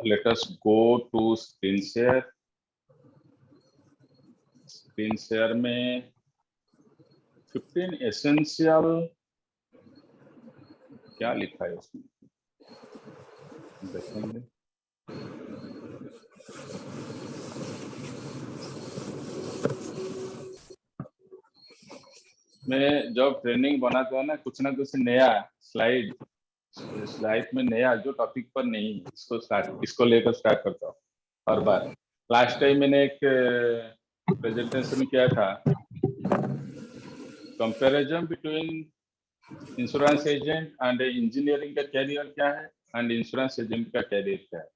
Let us go to screen share. Screen share में 15 essential क्या लिखा है उसमें देखेंगे। मैं जब ट्रेनिंग बनाता हूँ ना कुछ नया स्लाइड में नया जो टॉपिक पर नहीं इसको लेकर स्टार्ट करता हूँ हर बार। लास्ट टाइम मैंने एक प्रेजेंटेशन किया था, comparison between insurance agent and engineering का कैरियर क्या है एंड इंश्योरेंस एजेंट का कैरियर क्या है,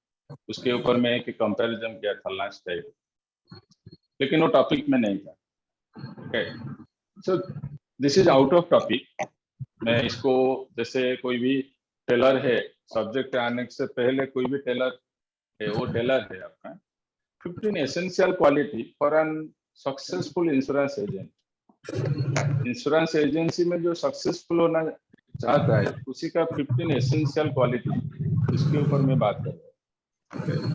उसके ऊपर मैं एक कंपैरिजन किया था लास्ट टाइम, लेकिन वो टॉपिक में नहीं था। Okay, so this is out of topic. मैं इसको जैसे कोई भी टेलर है, सब्जेक्ट आने से पहले कोई भी टेलर है, वो टेलर है आपका। 15 essential quality for an successful insurance agent. Insurance agency में जो सक्सेसफुल होना चाहता है उसी का 15 एसेंशियल क्वालिटी, इसके ऊपर मैं बात कर रहा हूँ।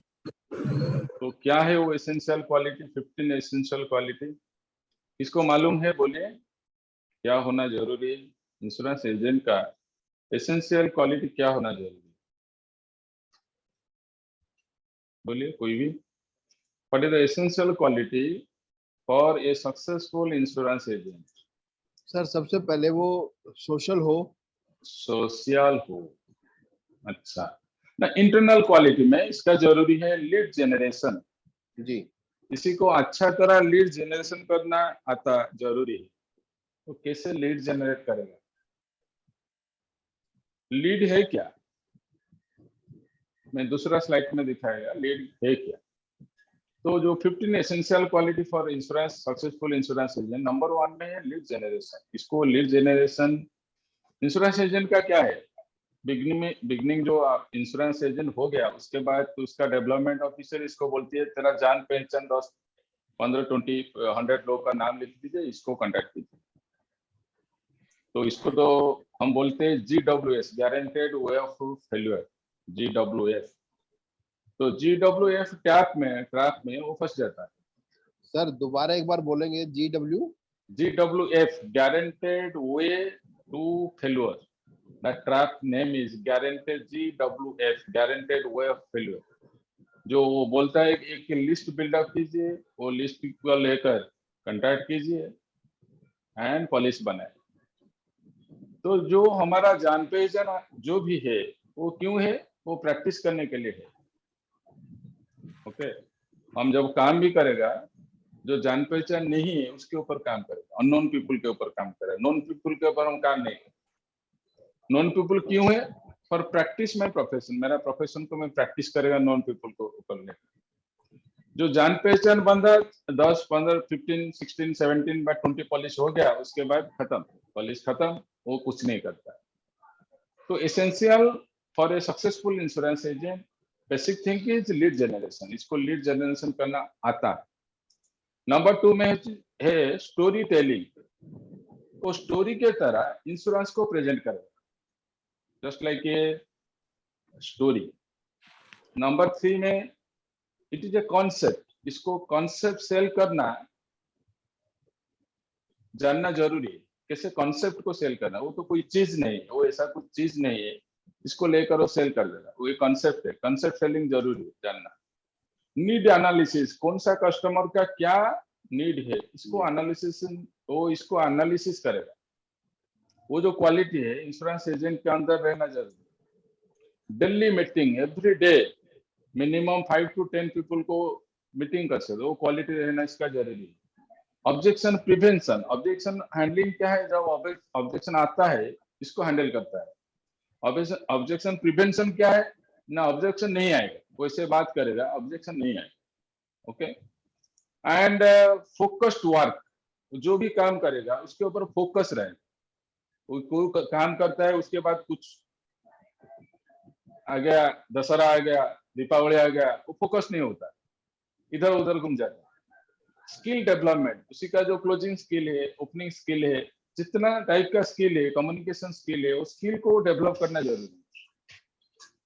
तो क्या है वो एसेंशियल क्वालिटी, 15 एसेंशियल क्वालिटी? इसको मालूम है? बोलिए, क्या होना जरूरी है? इंश्योरेंस एजेंट का एसेंशियल क्वालिटी क्या होना जरूरी है? बोलिए कोई भी। What is the essential quality for a successful insurance agent? Sir सबसे पहले वो सोशल हो। सोशल हो, अच्छा ना। इंटरनल क्वालिटी में इसका जरूरी है लीड जनरेशन जी। किसी को अच्छा तरह लीड जनरेशन करना आता जरूरी है। तो कैसे लीड जनरेट करेगा? लीड है क्या, मैं दूसरा स्लाइड में दिखाएगा लीड है क्या। तो जो 15 essential quality for insurance successful insurance agent, number 1 में है लीड जनरेशन। इसको लीड जनरेशन इंश्योरेंस एजेंट का क्या है, बिगनिंग जो इंश्योरेंस एजेंट हो गया उसके बाद तो उसका डेवलपमेंट ऑफिसर इसको बोलती है तेरा जान पहचान 10 15 20 100 लोग का नाम लिख दीजिए, इसको कांटेक्ट कीजिए। तो इसको तो हम बोलते हैं GWS, guaranteed way of failure, GWF। तो GWF ट्रैप में वो फंस जाता है। सर दोबारा एक बार बोलेंगे? GWF, guaranteed way to failure. The trap name is guaranteed GWF, guaranteed way of failure। जो वो बोलता है एक लिस्ट बिल्डअप कीजिए, वो लिस्ट को लेकर कंटैक्ट कीजिए एंड पॉलिसी बनाए। तो जो हमारा जान पहचान जो भी है वो क्यों है, वो प्रैक्टिस करने के लिए है। ओके, हम जब काम भी करेगा जो जान पहचान नहीं है उसके ऊपर काम करेगा, अननोन पीपल के ऊपर काम करेगा, नॉन पीपल के ऊपर हम काम नहीं करें। नॉन पीपल क्यों है? फॉर प्रैक्टिस माई प्रोफेशन, मेरा प्रोफेशन को मैं प्रैक्टिस करेगा नॉन पीपल को ऊपर ले। जो जान पहचान बंदा 10 15 15 16 17 बाय 20 पॉलिश हो गया, उसके बाद खत्म, पॉलिश खत्म, वो कुछ नहीं करता। तो essential for a successful insurance agent basic thing is lead generation, इसको लीड जनरेशन करना आता है। नंबर 2 में है स्टोरी टेलिंग, वो स्टोरी के तरह इंश्योरेंस को प्रेजेंट करेगा, just like a story. Number 3 में इट इज ए कॉन्सेप्ट, इसको कॉन्सेप्ट सेल करना जानना जरूरी है। कैसे कॉन्सेप्ट को सेल करना, वो तो कोई चीज नहीं है, वो ऐसा कुछ चीज नहीं है इसको लेकर वो सेल कर देगा, वो एक कॉन्सेप्ट है। कॉन्सेप्ट सेलिंग जरूरी है जानना। नीड एनालिसिस, कौन सा कस्टमर का क्या नीड है, इसको एनालिसिस करेगा। वो जो क्वालिटी है इंश्योरेंस एजेंट के अंदर रहना जरूरी है। Daily meeting, every day minimum 5 to 10 people को मीटिंग कर सकते, वो क्वालिटी रहना इसका जरूरी है। ऑब्जेक्शन प्रिवेंशन, ऑब्जेक्शन हैंडलिंग क्या है, जब ऑब्जेक्शन आता है इसको हैंडल करता है। ऑब्जेक्शन प्रिवेंशन क्या है ना, ऑब्जेक्शन नहीं आएगा, वैसे बात करेगा, ऑब्जेक्शन नहीं आएगा। ओके, एंड फोकस्ड वर्क, जो भी काम करेगा उसके ऊपर फोकस रहेगा। कोई काम करता है उसके बाद कुछ आ गया, दशहरा आ गया, दीपावली आ गया, वो फोकस नहीं होता, इधर उधर घूम जाता है। स्किल डेवलपमेंट, उसी का जो क्लोजिंग स्किल है, ओपनिंग स्किल है, जितना टाइप का स्किल है, कम्युनिकेशन स्किल है, उस स्किल को डेवलप करना जरूरी है।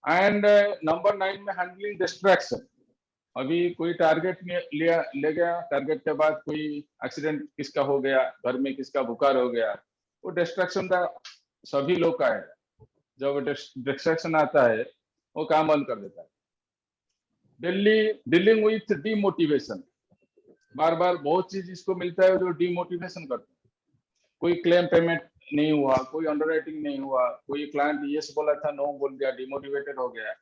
एंड नंबर 9 में हैंडलिंग डिस्ट्रैक्शन। अभी कोई टारगेट ले गया, टारगेट के बाद कोई एक्सीडेंट किसका हो गया, घर में किसका बुखार हो गया, वो डिस्ट्रैक्शन का सभी लोग का है। जब डिस्ट्रैक्शन आता है वो काम बंद कर देता है। डीलिंग विथ डीमोटिवेशन, बार बार बहुत चीज इसको मिलता है जो डीमोटिवेशन करता है। कोई क्लेम पेमेंट नहीं हुआ, कोई अंडरराइटिंग नहीं हुआ, कोई क्लाइंट यस बोला था नो बोल दिया, डिमोटिवेटेड हो गया।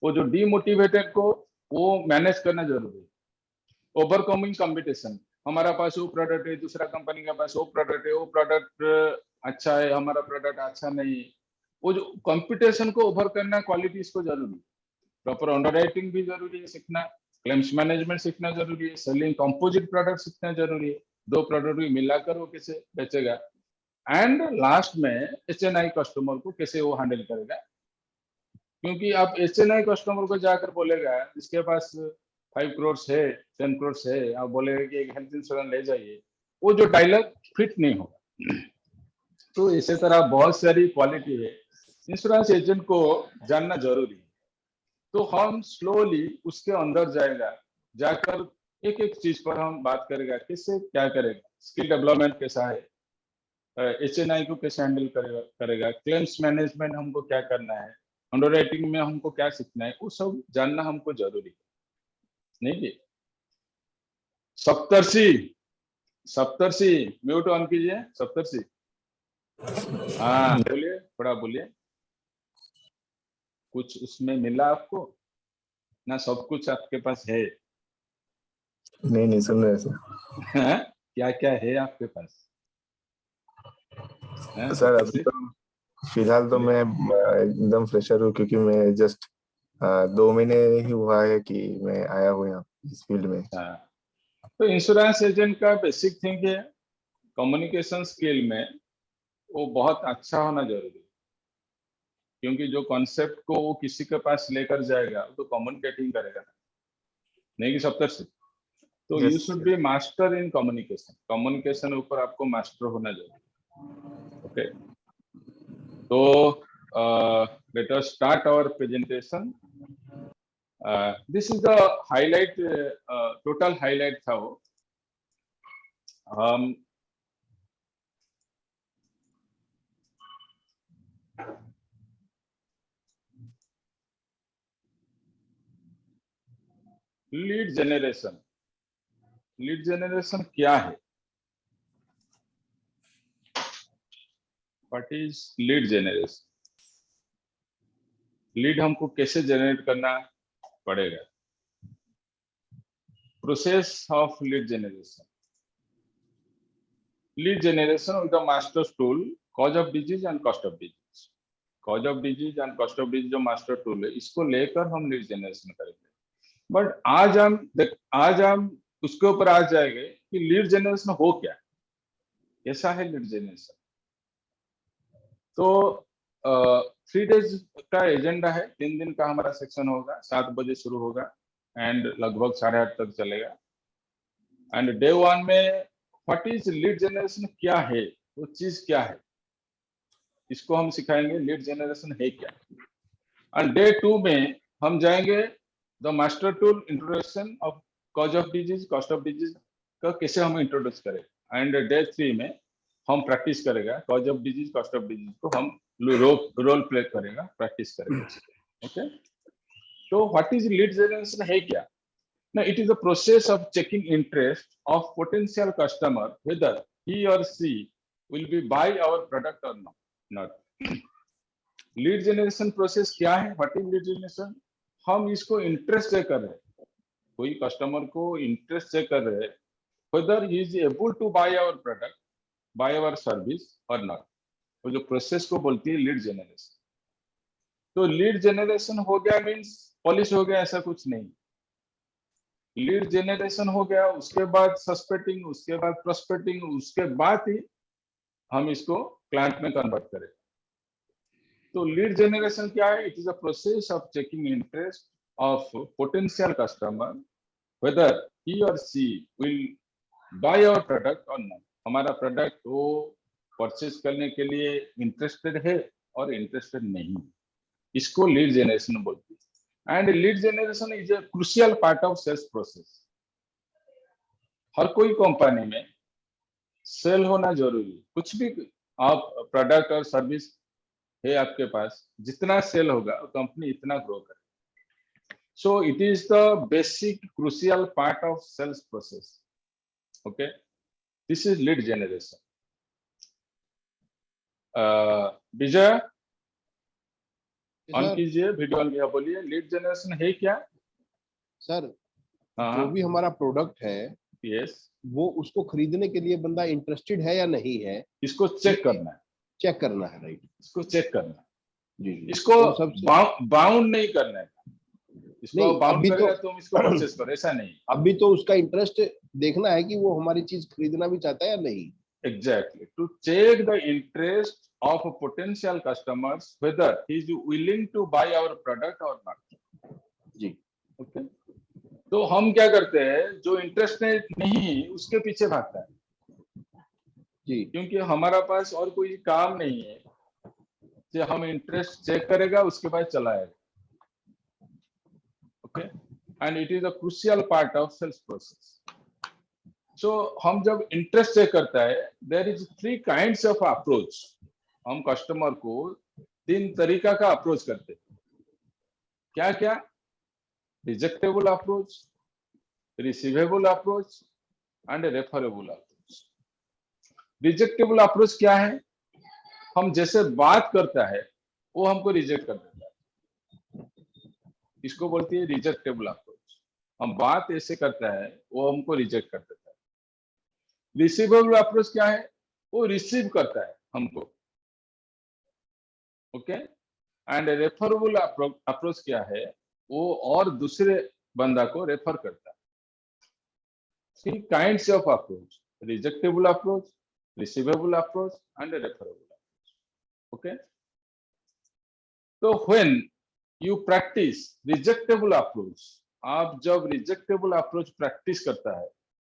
वो जो डीमोटिवेटेड को वो मैनेज करना जरूरी है। ओवरकमिंग कंपटीशन, हमारा पास वो प्रोडक्ट है, दूसरा कंपनी के पास वो प्रोडक्ट है, वो प्रोडक्ट अच्छा है, हमारा प्रोडक्ट अच्छा नहीं है। वो जो कंपटीशन को ओवर करना, क्वालिटी इसको जरूरी है। प्रॉपर अंडरराइटिंग भी जरूरी है सीखना, क्लेम्स मैनेजमेंट सीखना जरूरी है, सेलिंग कंपोजिट प्रोडक्ट सीखना जरूरी है, दो प्रोडक्ट भी मिलाकर वो कैसे बेचेगा, एंड लास्ट में HNI कस्टमर को कैसे वो हैंडल करेगा। क्योंकि आप HNI कस्टमर को जाकर बोलेगा, जिसके पास 5 करोड़ है, 10 करोड़ है, आप बोलेगा कि एक हेल्थ इंश्योरेंस ले जाइए, वो जो डायलॉग फिट नहीं होगा। तो इसी तरह बहुत सारी क्वालिटी है, इंश्योरेंस एजेंट को जानना जरूरी है। तो हम स्लोली उसके अंदर जाएगा, जाकर एक एक चीज पर हम बात करेगा, किससे क्या करेगा, स्किल डेवलपमेंट कैसा है, HNI को कैसे हैंडल करेगा, क्लेम्स मैनेजमेंट हमको क्या करना है, अंडरराइटिंग में हमको क्या सीखना है, वो सब जानना हमको जरूरी है। नहीं जी सप्तर्षि, सप्तर्षि म्यूट ऑन कीजिए सप्तर्षि। हाँ बोलिए, थोड़ा बोलिए। कुछ उसमें मिला आपको ना? सब कुछ आपके पास है? नहीं नहीं सुन रहे सर। क्या क्या है आपके पास? सर अभी तो फिलहाल तो मैं एकदम फ्रेशर हूँ, क्योंकि मैं जस्ट 2 महीने ही हुआ है कि मैं आया हूँ यहाँ इस फील्ड में। तो इंश्योरेंस एजेंट का बेसिक थिंग है, कम्युनिकेशन स्किल में वो बहुत अच्छा होना जरूरी है। क्योंकि जो कॉन्सेप्ट को वो किसी के पास लेकर जाएगा तो कम्युनिकेटिंग करेगा, नहीं कि सप्तर्षि। तो you should be master in communication, communication ऊपर आपको मास्टर होना जरूरी। ओके, तो let us start our presentation. This is the highlight, total highlight था वो। लीड जनरेशन, लीड जनरेशन क्या है? What is lead generation? Lead हमको कैसे जनरेट करना पड़ेगा? Process of lead generation. Lead generation with the master tool, cause of disease and cost of disease. Cause of disease and cost of disease जो master tool है, इसको लेकर हम lead generation करेंगे। बट आज हम उसके ऊपर आ जाएंगे कि लीड जनरेशन हो क्या, कैसा है लीड जनरेशन। तो 3 डेज का एजेंडा है, 3 दिन का हमारा सेक्शन होगा, 7 बजे शुरू होगा एंड लगभग 8:30 तक चलेगा। एंड डे 1 में व्हाट इज लीड जनरेशन क्या है, वो चीज क्या है, इसको हम सिखाएंगे, लीड जनरेशन है क्या। एंड डे 2 में हम जाएंगे the master tool, introduction of cause of disease, cost of disease का कैसे हम इंट्रोड्यूस करें। एंड डे 3 में हम प्रैक्टिस करेगा, cause of disease cost of disease को हम रोल प्ले करेगा, प्रैक्टिस करेगा। ओके, तो व्हाट इज लीड जनरेशन है क्या ना? It is a process of checking interest of potential customer whether he or she will be buy our product or not। Lead generation process क्या है? What is lead generation? हम इसको interest check कर रहे हैं, कोई कस्टमर को interest check कर रहे हैं whether he is able to buy our product, buy our service or not। वो जो प्रोसेस को बोलती है लीड जनरेशन। तो लीड जनरेशन हो गया मीन्स पॉलिश हो गया, ऐसा कुछ नहीं। लीड जनरेशन हो गया, उसके बाद सस्पेक्टिंग, उसके बाद प्रोस्पेक्टिंग, उसके बाद ही हम इसको क्लाइंट में कन्वर्ट करें। तो लीड जनरेशन क्या है? It is a process of checking interest of potential customer whether he or she will buy our product or not। हमारा प्रोडक्ट वो परचेज करने के लिए इंटरेस्टेड है और इंटरेस्टेड नहीं। इसको लीड जनरेशन बोलते हैं। And lead generation is a crucial part of sales process. हर कोई कंपनी में सेल होना जरूरी है। कुछ भी आप प्रोडक्ट और सर्विस है आपके पास, जितना सेल होगा कंपनी इतना ग्रो करे। So it is the basic crucial part of sales process. Okay, this is lead generation. Vijay on sir कीजिए, वीडियो ऑन किया, बोलिए लीड जनरेशन है क्या? सर जो हाँ, भी हमारा प्रोडक्ट है यस, वो उसको खरीदने के लिए बंदा इंटरेस्टेड है या नहीं है, इसको चेक करना है, चेक करना है। राइट इसको चेक करना है, जी जी। इसको और सबसे बाउंड नहीं करना है। इसको नहीं, बाउंड अभी करेगा तो तुम इसको परचेस करो, ऐसा नहीं। अभी तो उसका इंटरेस्ट देखना है कि वो हमारी चीज खरीदना भी चाहता है या नहीं। Exactly. To check the interest of potential customers whether he is willing to buy our product or not. Ji Okay. तो हम क्या करते हैं, जो इंटरेस्ट नहीं उसके पीछे भागता है, जी क्योंकि हमारा पास और कोई काम नहीं है कि हम इंटरेस्ट चेक करेगा उसके बाद चलाएगा। Okay, and it is a crucial part of sales process. So हम जब इंटरेस्ट चेक करता है, there is 3 kinds of approach. हम कस्टमर को 3 तरीका का अप्रोच करते हैं। क्या क्या? Rejectable approach, receivable approach and referable approach. Rejectable approach क्या है? हम जैसे बात करता है वो हमको रिजेक्ट कर देता है, इसको बोलती है रिजेक्टेबल अप्रोच। हम बात ऐसे करता है वो हमको रिजेक्ट कर देता है। रिसीवेबल अप्रोच क्या है? वो रिसीव करता है हमको। ओके, एंड रेफरेबल अप्रोच क्या है? वो और दूसरे बंदा को रेफर करता है। 3 kinds of approach: rejectable approach, receivable approach and referable approach. Okay, तो when you practice rejectable approach, आप जब रिजेक्टेबल अप्रोच प्रैक्टिस करता है,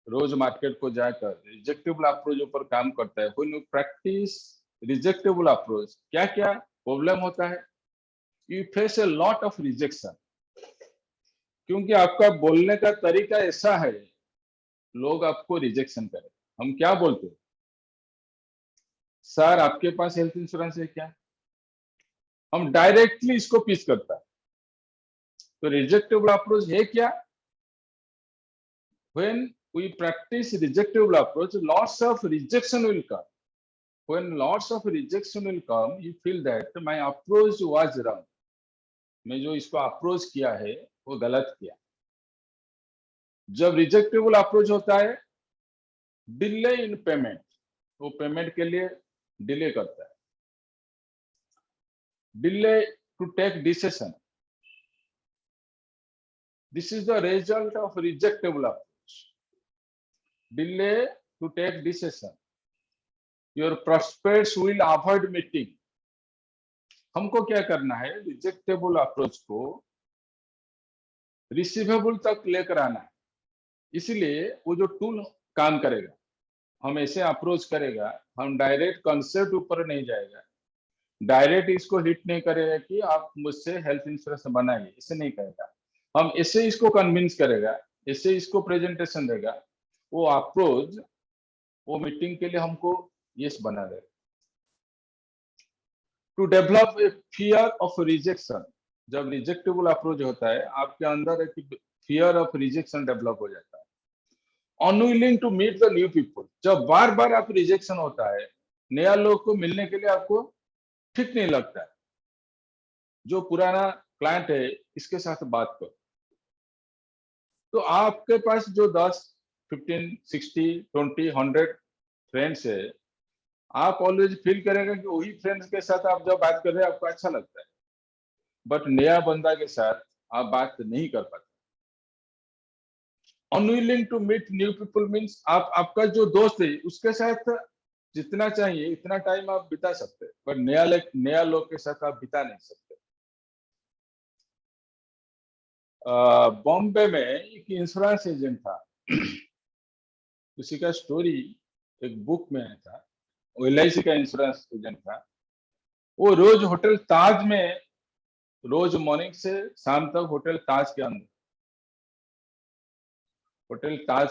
रोज मार्केट को जाकर रिजेक्टेबल अप्रोच ऊपर काम करता है, when you practice rejectable approach, क्या क्या प्रॉब्लम होता है? You face a lot of rejection, क्योंकि आपका बोलने का तरीका ऐसा है, लोग आपको रिजेक्शन करें। हम क्या बोलते हैं, सर आपके पास हेल्थ इंश्योरेंस है क्या? हम डायरेक्टली इसको पिच करता है। तो रिजेक्टेबल अप्रोच है क्या? When we practice rejectable approach, lots of rejection will come. When lots of rejection will come, you feel that my approach was wrong. मैं जो इसको अप्रोच किया है वो गलत किया। जब रिजेक्टेबल अप्रोच होता है, डिले इन पेमेंट, वो पेमेंट के लिए डिले करता है। Delay to take decision, this is the result of rejectable approach. Delay to take decision, your prospects will avoid meeting. हमको क्या करना है, रिजेक्टेबल अप्रोच को रिसीवेबल तक लेकर आना है। इसलिए वो जो टूल काम करेगा, हम ऐसे अप्रोच करेगा, हम डायरेक्ट कंसेप्ट ऊपर नहीं जाएगा, डायरेक्ट इसको हिट नहीं करेगा कि आप मुझसे हेल्थ इंश्योरेंस बनाइए, ऐसे नहीं करेगा। हम ऐसे इसको कन्विंस करेगा, ऐसे इसको प्रेजेंटेशन देगा, वो अप्रोच वो मीटिंग के लिए हमको यस बना देगा। To develop a fear of rejection, जब रिजेक्टेबल अप्रोच होता है, आपके अंदर एक फियर ऑफ रिजेक्शन डेवलप हो जाता है। Unwilling to meet the new people, जब बार बार आप रिजेक्शन होता है, नया लोग को मिलने के लिए आपको ठीक नहीं लगता है, जो पुराना क्लाइंट है इसके साथ बात करो। तो आपके पास जो 10, 15, 60, 20, 100 फ्रेंड्स है, आप ऑलवेज फील करेंगे कि वही फ्रेंड्स के साथ आप जब बात कर रहे हैं आपको अच्छा लगता है, बट नया बंदा के साथ आप बात नहीं कर पाते। Unwilling to meet new people means आपका जो दोस्त है उसके साथ जितना चाहिए इतना टाइम आप बिता सकते हैं, पर नया लोग के साथ आप बिता नहीं सकते। बॉम्बे में एक इंश्योरेंस एजेंट था, उसी का स्टोरी एक बुक में था। LIC का इंश्योरेंस एजेंट था। वो रोज होटल ताज में रोज मॉर्निंग से शाम तक होटल ताज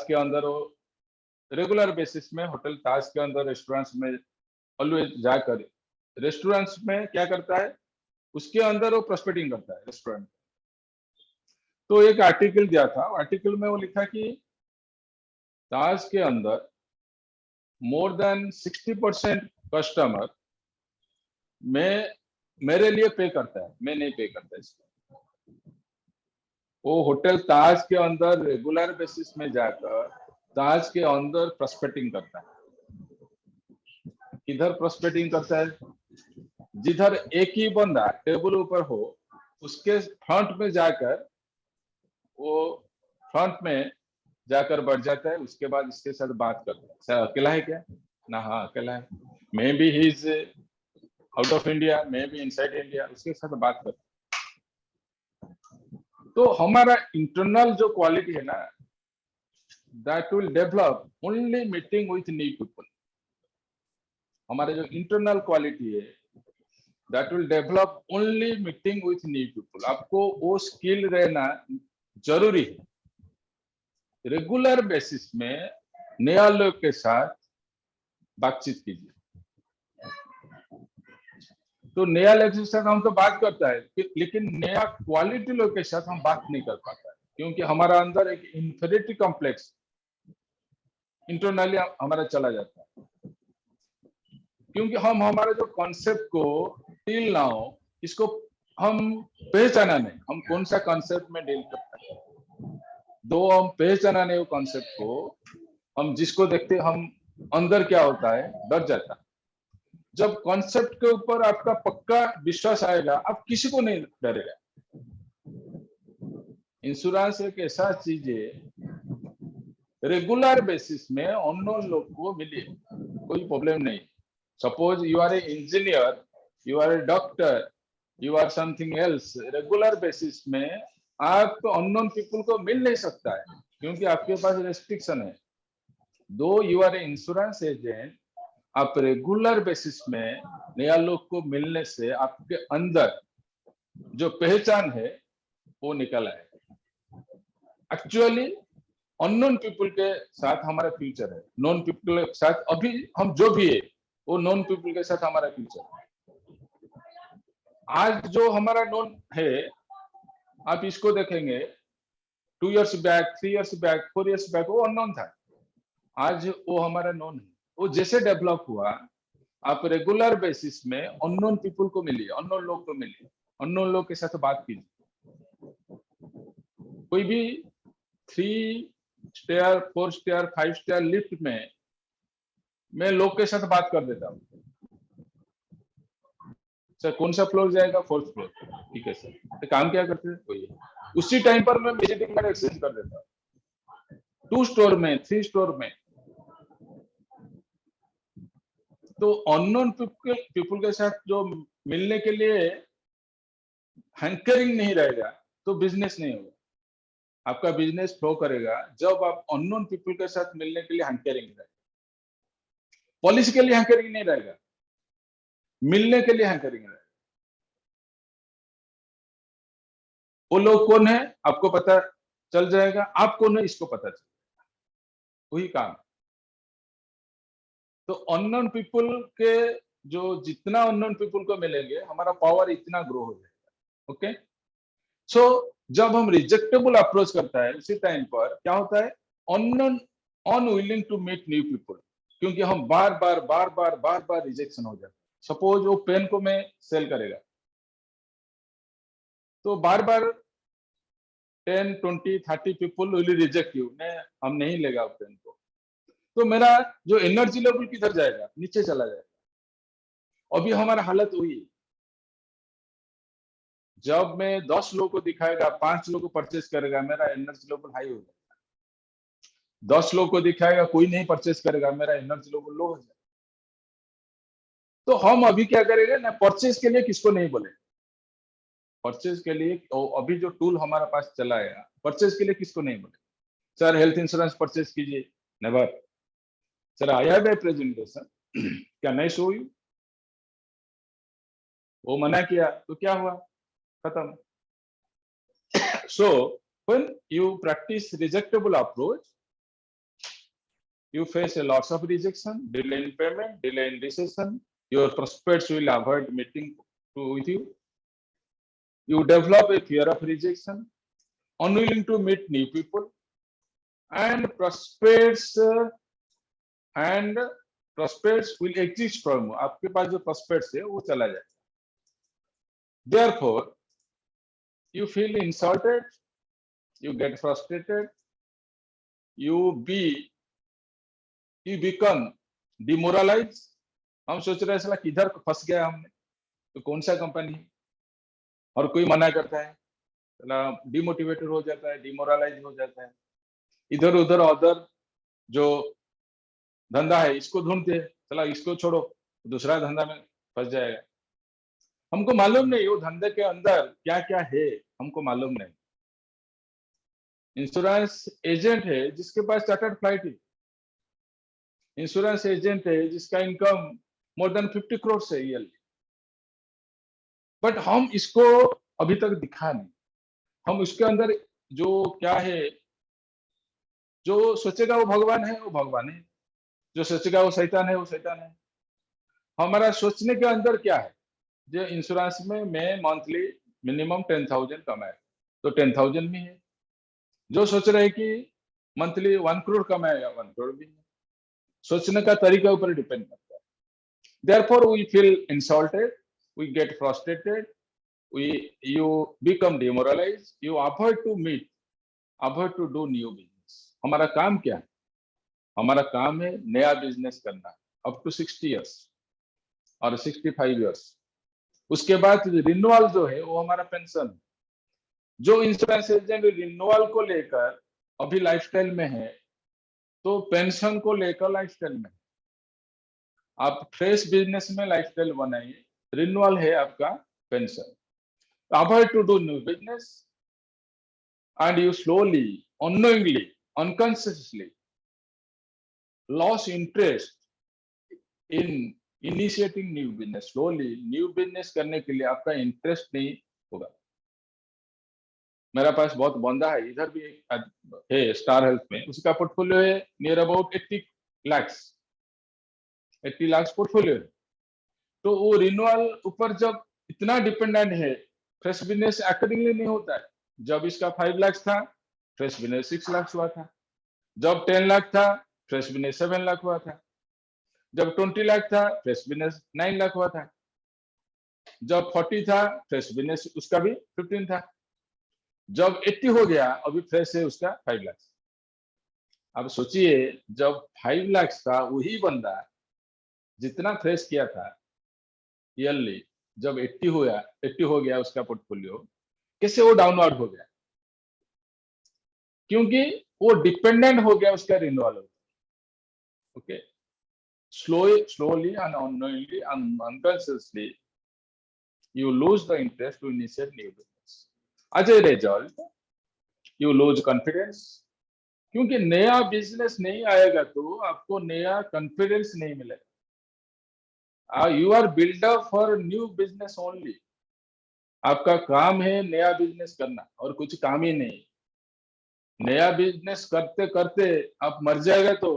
के अंदर वो रेगुलर बेसिस में होटल ताज के अंदर रेस्टोरेंट्स में ऑलवेज जाकर रेस्टोरेंट्स में क्या करता है, उसके अंदर वो प्रोस्पेक्टिंग करता है रेस्टोरेंट। तो एक आर्टिकल दिया था, आर्टिकल में वो लिखा कि ताज के अंदर मोर देन 60% कस्टमर में मेरे लिए पे करता है, मैं नहीं पे करता इसको। वो होटल ताज के अंदर रेगुलर बेसिस में जाकर ताज के अंदर प्रोस्पेक्टिंग करता है। किधर प्रोस्पेक्टिंग करता है? जिधर एक ही बंदा टेबल ऊपर हो उसके फ्रंट में जाकर वो फ्रंट में जाकर बैठ जाता है, उसके बाद इसके साथ बात करता है। सर अकेला है क्या ना? हाँ अकेला है। May be he is out of India, may be inside India, उसके साथ बात करता है। तो हमारा इंटरनल जो क्वालिटी है ना, that will develop only meeting with new people. हमारे जो इंटरनल क्वालिटी है that will develop only meeting with new people. आपको वो स्किल रहना जरूरी है। रेगुलर बेसिस में नया लोग के साथ बातचीत कीजिए। तो नया लोग के साथ हम तो बात करता है, लेकिन नया क्वालिटी लोग के साथ हम बात नहीं कर पाता है, क्योंकि हमारा अंदर एक इंफीरियरिटी कॉम्प्लेक्स इंटरनली हमारा चला जाता है। क्योंकि हम हमारे जो कॉन्सेप्ट को टिल नाउ इसको हम पहचाना नहीं, हम कौन सा कॉन्सेप्ट में डील करते हैं। दो हम पहचाना नहीं वो कॉन्सेप्ट को, हम जिसको देखते हम अंदर क्या होता है डर जाता है। जब कॉन्सेप्ट के ऊपर आपका पक्का विश्वास आएगा आप किसी को नहीं डरेगा। इंश्योरेंस एक ऐसा चीज है रेगुलर बेसिस में अननोन लोग को मिले कोई प्रॉब्लम नहीं। Suppose you are a engineer, you are a doctor, you are something else, regular basis में आप तो अननोन पीपल को मिल नहीं सकता है, क्योंकि आपके पास रेस्ट्रिक्शन है। Though you are a insurance agent, आप रेगुलर बेसिस में नया लोग को मिलने से आपके अंदर जो पहचान है वो निकल आए। एक्चुअली अननोन पीपल के साथ हमारा फ्यूचर है, नॉन पीपल के साथ अभी हम जो भी है वो नॉन पीपल के साथ हमारा फ्यूचर है। आज जो हमारा नॉन है, आप इसको देखेंगे 2 years back, 3 years back, 4 years back वो अननोन था। आज वो हमारा नॉन है। वो जैसे डेवलप हुआ, आप रेगुलर बेसिस में अननोन पीपल को मिलिए, अननोन लोग को मिलिए, अननोन लोग के साथ बात कीजिए। कोई भी 3 स्टेयर, 4 स्टेयर, 5 स्टेयर लिफ्ट में मैं लोग के साथ बात कर देता हूँ। सर कौन सा फ्लोर जाएगा? 4th floor. ठीक है सर। तो काम क्या करते हैं? वही उसी टाइम पर मैं विजिटिंग कार्ड एक्सचेंज कर देता हूँ 2 स्टोर में, 3 स्टोर में। तो अननोन पीपल के साथ जो मिलने के लिए हैंकरिंग नहीं रहेगा तो बिजनेस नहीं होगा। आपका बिजनेस फ्लो करेगा जब आप अननोन पीपल के साथ मिलने के लिए हैंकरिंग रहेगा। पॉलिसी के लिए हैंकरिंग नहीं रहेगा, मिलने के लिए हैंकरिंग रहेगा। वो लोग कौन है आपको पता चल जाएगा, आप कौन है इसको पता चल जाएगा, वही काम। तो अननोन पीपल के जो जितना अननोन पीपल को मिलेंगे हमारा पावर इतना ग्रो हो जाएगा। ओके, सो जब हम रिजेक्टेबल अप्रोच करता है उसी टाइम पर क्या होता है, unknown unwilling to meet new people, क्योंकि हम बार बार रिजेक्शन हो जाता है। सपोज वो पेन को मैं सेल करेगा तो बार 10, 20, 30 पीपल विल रिजेक्ट यू, हम नहीं लेगा पेन को। तो मेरा जो एनर्जी लेवल किधर जाएगा? नीचे चला जाएगा। अभी हमारा हालत वही है। जब मैं 10 लोगों को दिखाएगा, 5 लोगों को परचेस करेगा, मेरा एनर्जी लेवल हाई हो जाएगा। 10 लोगों को दिखाएगा, कोई नहीं परचेस करेगा, मेरा एनर्जी लेवल लो हो जाएगा। तो हम अभी क्या करेंगे ना, परचेस के लिए किसको नहीं बोले। परचेस के लिए अभी जो टूल हमारा पास चला है, परचेस के लिए किसको नहीं बोले। सर हेल्थ इंश्योरेंस परचेस कीजिए, never. Sir I have a presentation, क्या नहीं शो यू? वो मना किया तो क्या हुआ? खत्म. So when you practice rejectable approach, you face a lots of rejection, delay in payment, delay in decision. Your prospects will avoid meeting with you. You develop a fear of rejection, unwilling to meet new people, and prospects will exist from you. आपके पास जो prospects है वो चला जाए. Therefore, you feel insulted, you get frustrated, you become demoralized. हम सोच रहे हैं साला किधर फंस गया हमने, तो कौन सा कंपनी है, और कोई मना करता है, साला डिमोटिवेटेड हो जाता है, डिमोरलाइज हो जाता है, इधर उधर अदर जो धंधा है इसको ढूंढते हैं, साला इसको छोड़ो दूसरा धंधा में फंस जाएगा. हमको मालूम नहीं वो धंधे के अंदर क्या क्या है, हमको मालूम नहीं. इंश्योरेंस एजेंट है जिसके पास चार्टर्ड फ्लाइट है, इंश्योरेंस एजेंट है जिसका इनकम मोर देन 50 करोड़ से ईयरली, बट हम इसको अभी तक दिखा नहीं. हम उसके अंदर जो क्या है, जो सोचेगा वो भगवान है, वो भगवान है, जो सोचेगा वो शैतान है, वो शैतान है. हमारा सोचने के अंदर क्या है, जो इंश्योरेंस में मैं मंथली मिनिमम 10,000 कमाए तो 10,000 भी है, जो सोच रहे कि मंथली 1 करोड़ कमाएगा 1 करोड़ भी है. सोचने का तरीका ऊपर डिपेंड करता है. Therefore, we feel insulted, we get frustrated, you become demoralized, you avoid to meet, avoid to do new business. हमारा काम क्या है? हमारा काम है नया बिजनेस करना अप टू 60 इयर्स और 65 इयर्स. उसके बाद रिन्यूअल जो है वो हमारा पेंशन. जो इंश्योरेंस एजेंट रिन्यूअल को लेकर अभी लाइफस्टाइल में है, तो पेंशन को लेकर लाइफस्टाइल में. आप फ्रेश बिजनेस में लाइफस्टाइल बनाइए, रिन्यूअल है आपका pension. Avoid to do new business and you slowly, unknowingly, unconsciously lost interest in initiating new business. Slowly new business करने के लिए आपका इंटरेस्ट नहीं होगा. मेरा पास बहुत बंदा है, इधर भी है स्टार हेल्थ में, उसका पोर्टफोलियो है नियर अबाउट 80 लाख पोर्टफोलियो है. तो वो रिन्यूअल ऊपर जब इतना डिपेंडेंट है, फ्रेश बिजनेस अकॉर्डिंगली नहीं होता है. जब इसका 5 लाख था, फ्रेश बिजनेस 6 लाख हुआ था. जब 10 लाख था, फ्रेश बिजनेस 7 लाख हुआ था. जब 20 लाख था, फ्रेश बिजनेस 9 लाख हुआ था. जब 40 था, फ्रेश बिजनेस उसका भी 15 था. जब 80 हो गया, अभी फ्रेश है उसका 5 लाख. अब सोचिए, जब 5 लाख था, वही बंदा जितना फ्रेश किया था ईयरली, जब 80 हो गया उसका पोर्टफोलियो, कैसे वो डाउनवर्ड हो गया? क्योंकि वो डिपेंडेंट हो गया उसका renewal. Okay, slowly and unknowingly and unconsciously you lose the interest to initiate new business. As a result, you lose confidence. क्योंकि नया बिजनेस नहीं आएगा तो आपको नया कॉन्फिडेंस नहीं मिलेगा. You are built up for new business only. आपका काम है नया बिजनेस करना और कुछ काम ही नहीं. नया बिजनेस करते करते आप मर जाएगा तो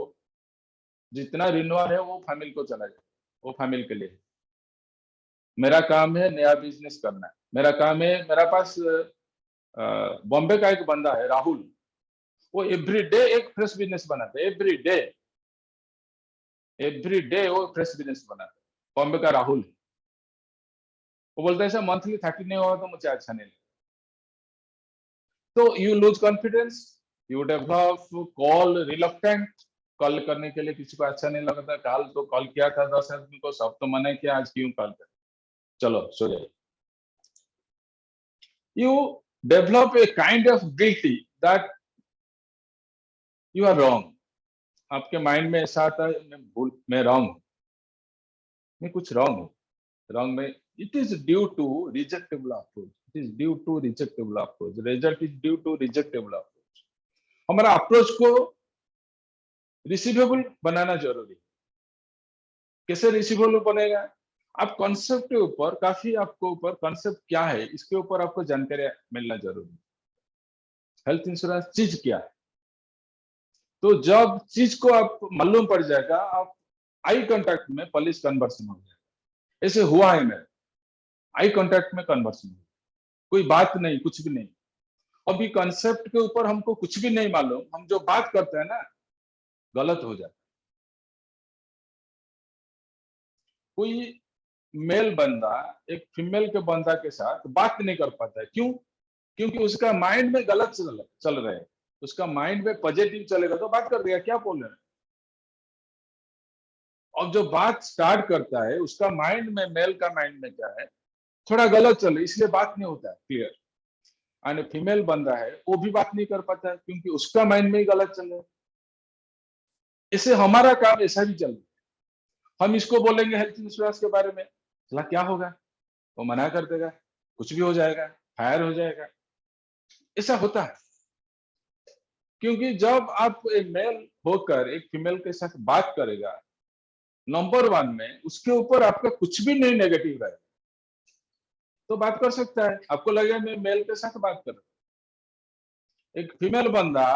जितना रिन्यूअल है वो फैमिली को चला जाए, वो फैमिली के लिए. मेरा काम है नया बिजनेस करना. मेरा काम है, मेरा पास बॉम्बे का एक बंदा है राहुल, वो एवरी डे एक फ्रेश बिजनेस बनाता है. एवरी डे वो फ्रेश बिजनेस बनाता है. बॉम्बे का राहुल, वो बोलता है सर मंथली 30 नहीं होगा तो मुझे अच्छा नहीं लगता. तो you lose confidence, you develop call reluctant. Call करने के लिए किसी को अच्छा नहीं लगता. कल तो कॉल किया था 10 आदमी को, सब तो मना किया, आज क्यों कॉल कर, चलो सो जाइए. You develop a kind of guilty that you are wrong. आपके माइंड में ऐसा आता है मैं रॉन्ग हूं, मैं कुछ रॉन्ग हूं. रॉन्ग में it is due to rejectable approach. It is due to rejectable approach. Result is due to rejectable approach. हमारा अप्रोच को रिसीवेबल बनाना जरूरी है. कैसे रिसीवेबल बनेगा? आप कॉन्सेप्ट के ऊपर काफी आपको ऊपर कॉन्सेप्ट क्या है इसके ऊपर आपको जानकारी मिलना जरूरी है। हेल्थ इंश्योरेंस चीज क्या है, तो जब चीज को आप मालूम पड़ जाएगा, आप आई कांटेक्ट में पॉलिश कन्वर्सन हो जाएगा। ऐसे हुआ है मेरे, आई कांटेक्ट में कन्वर्सन हो, कोई बात नहीं, कुछ भी नहीं। अभी कॉन्सेप्ट के ऊपर हमको कुछ भी नहीं मालूम, हम जो बात करते हैं ना, गलत हो जाता है। कोई मेल बंदा एक फीमेल के बंदा के साथ बात नहीं कर पाता है, क्यों? क्योंकि उसका माइंड में गलत चल रहा है। उसका माइंड में पॉजिटिव चलेगा तो बात कर देगा, क्या बोल रहे हैं। और जो बात स्टार्ट करता है उसका माइंड में, मेल का माइंड में क्या है, थोड़ा गलत चले, इसलिए बात नहीं होता है क्लियर। एंड फीमेल बंदा है वो भी बात नहीं कर पाता है क्योंकि उसका माइंड में ही गलत चल रहा है। इससे हमारा काम ऐसा भी चल रहा है। हम इसको बोलेंगे हेल्थ इंश्योरेंस के बारे में, चला क्या होगा, वो मना कर देगा, कुछ भी हो जाएगा, फायर हो जाएगा। ऐसा होता है क्योंकि जब आप एक मेल होकर एक फीमेल के साथ बात करेगा, नंबर 1 में उसके ऊपर आपका कुछ भी नहीं नेगेटिव रहेगा तो बात कर सकता है। आपको लगेगा मैं मेल के साथ बात कर रहा हूं। एक फीमेल बंदा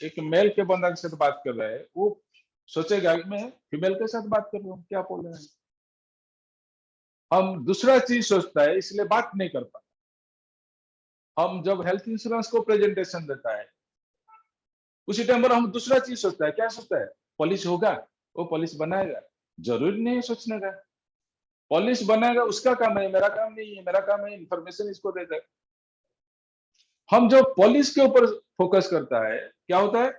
एक मेल के बंदा के साथ बात कर रहा है, वो सोचेगा कि मैं फीमेल के साथ बात कर रहा हूँ, क्या बोल रहे हैं। हम दूसरा चीज सोचता है इसलिए बात नहीं कर पाता। हम जब हेल्थ इंश्योरेंस को प्रेजेंटेशन देता है उसी टाइम पर हम दूसरा चीज सोचता है, क्या सोचता है, पॉलिश होगा, वो पॉलिश बनाएगा। जरूरी नहीं है सोचने का, पॉलिश बनाएगा उसका काम है, मेरा काम नहीं है। मेरा काम है इंफॉर्मेशन इसको देता है। हम जो पॉलिश के ऊपर फोकस करता है, क्या होता है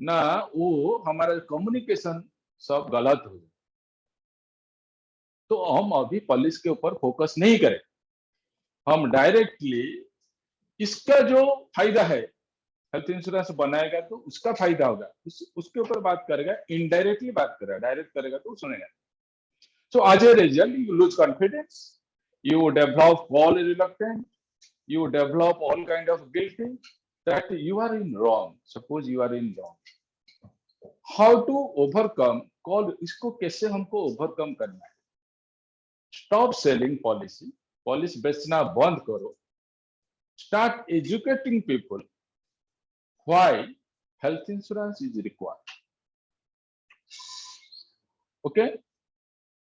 ना, वो हमारा कम्युनिकेशन सब गलत हो जाए। तो हम अभी पॉलिश के ऊपर फोकस नहीं करें, हम डायरेक्टली इसका जो फायदा है, हेल्थ इंश्योरेंस बनाएगा तो उसका फायदा होगा, उसके ऊपर बात करेगा। इनडायरेक्टली बात करेगा, डायरेक्ट करेगा तो सुनेगा। So as a result, you lose confidence, you develop all reluctance, you develop all kind of guilty that you are in wrong. Suppose you are in wrong. How to overcome? Call इसको कैसे हमको overcome करना है? Stop selling policy. Policy बेचना बंद करो. Start educating people why health insurance is required. Okay?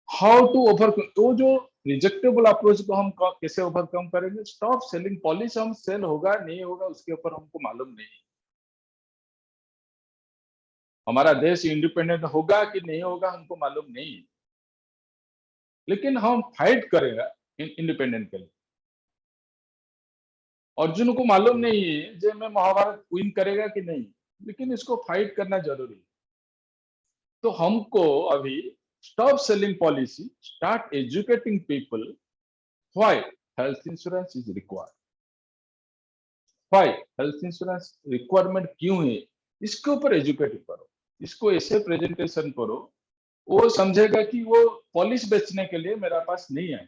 How to overcome, तो जो रिजेक्टेबल अप्रोच को हम कैसे ओवरकम करेंगे? Stop selling policy. हम सेल होगा नहीं होगा उसके ऊपर हमको मालूम नहीं। हमारा देश इंडिपेंडेंट होगा कि नहीं होगा हमको मालूम नहीं, लेकिन हम फाइट करेगा इंडिपेंडेंट के लिए। अर्जुन को मालूम नहीं है जो मैं महाभारत विन करेगा कि नहीं, लेकिन इसको फाइट करना जरूरी है। तो हमको अभी stop selling policy, start educating people why health insurance is required. Why health insurance requirement क्यों है, इसके ऊपर एजुकेट करो, इसको ऐसे प्रेजेंटेशन करो, वो समझेगा कि वो पॉलिश बेचने के लिए मेरा पास नहीं है।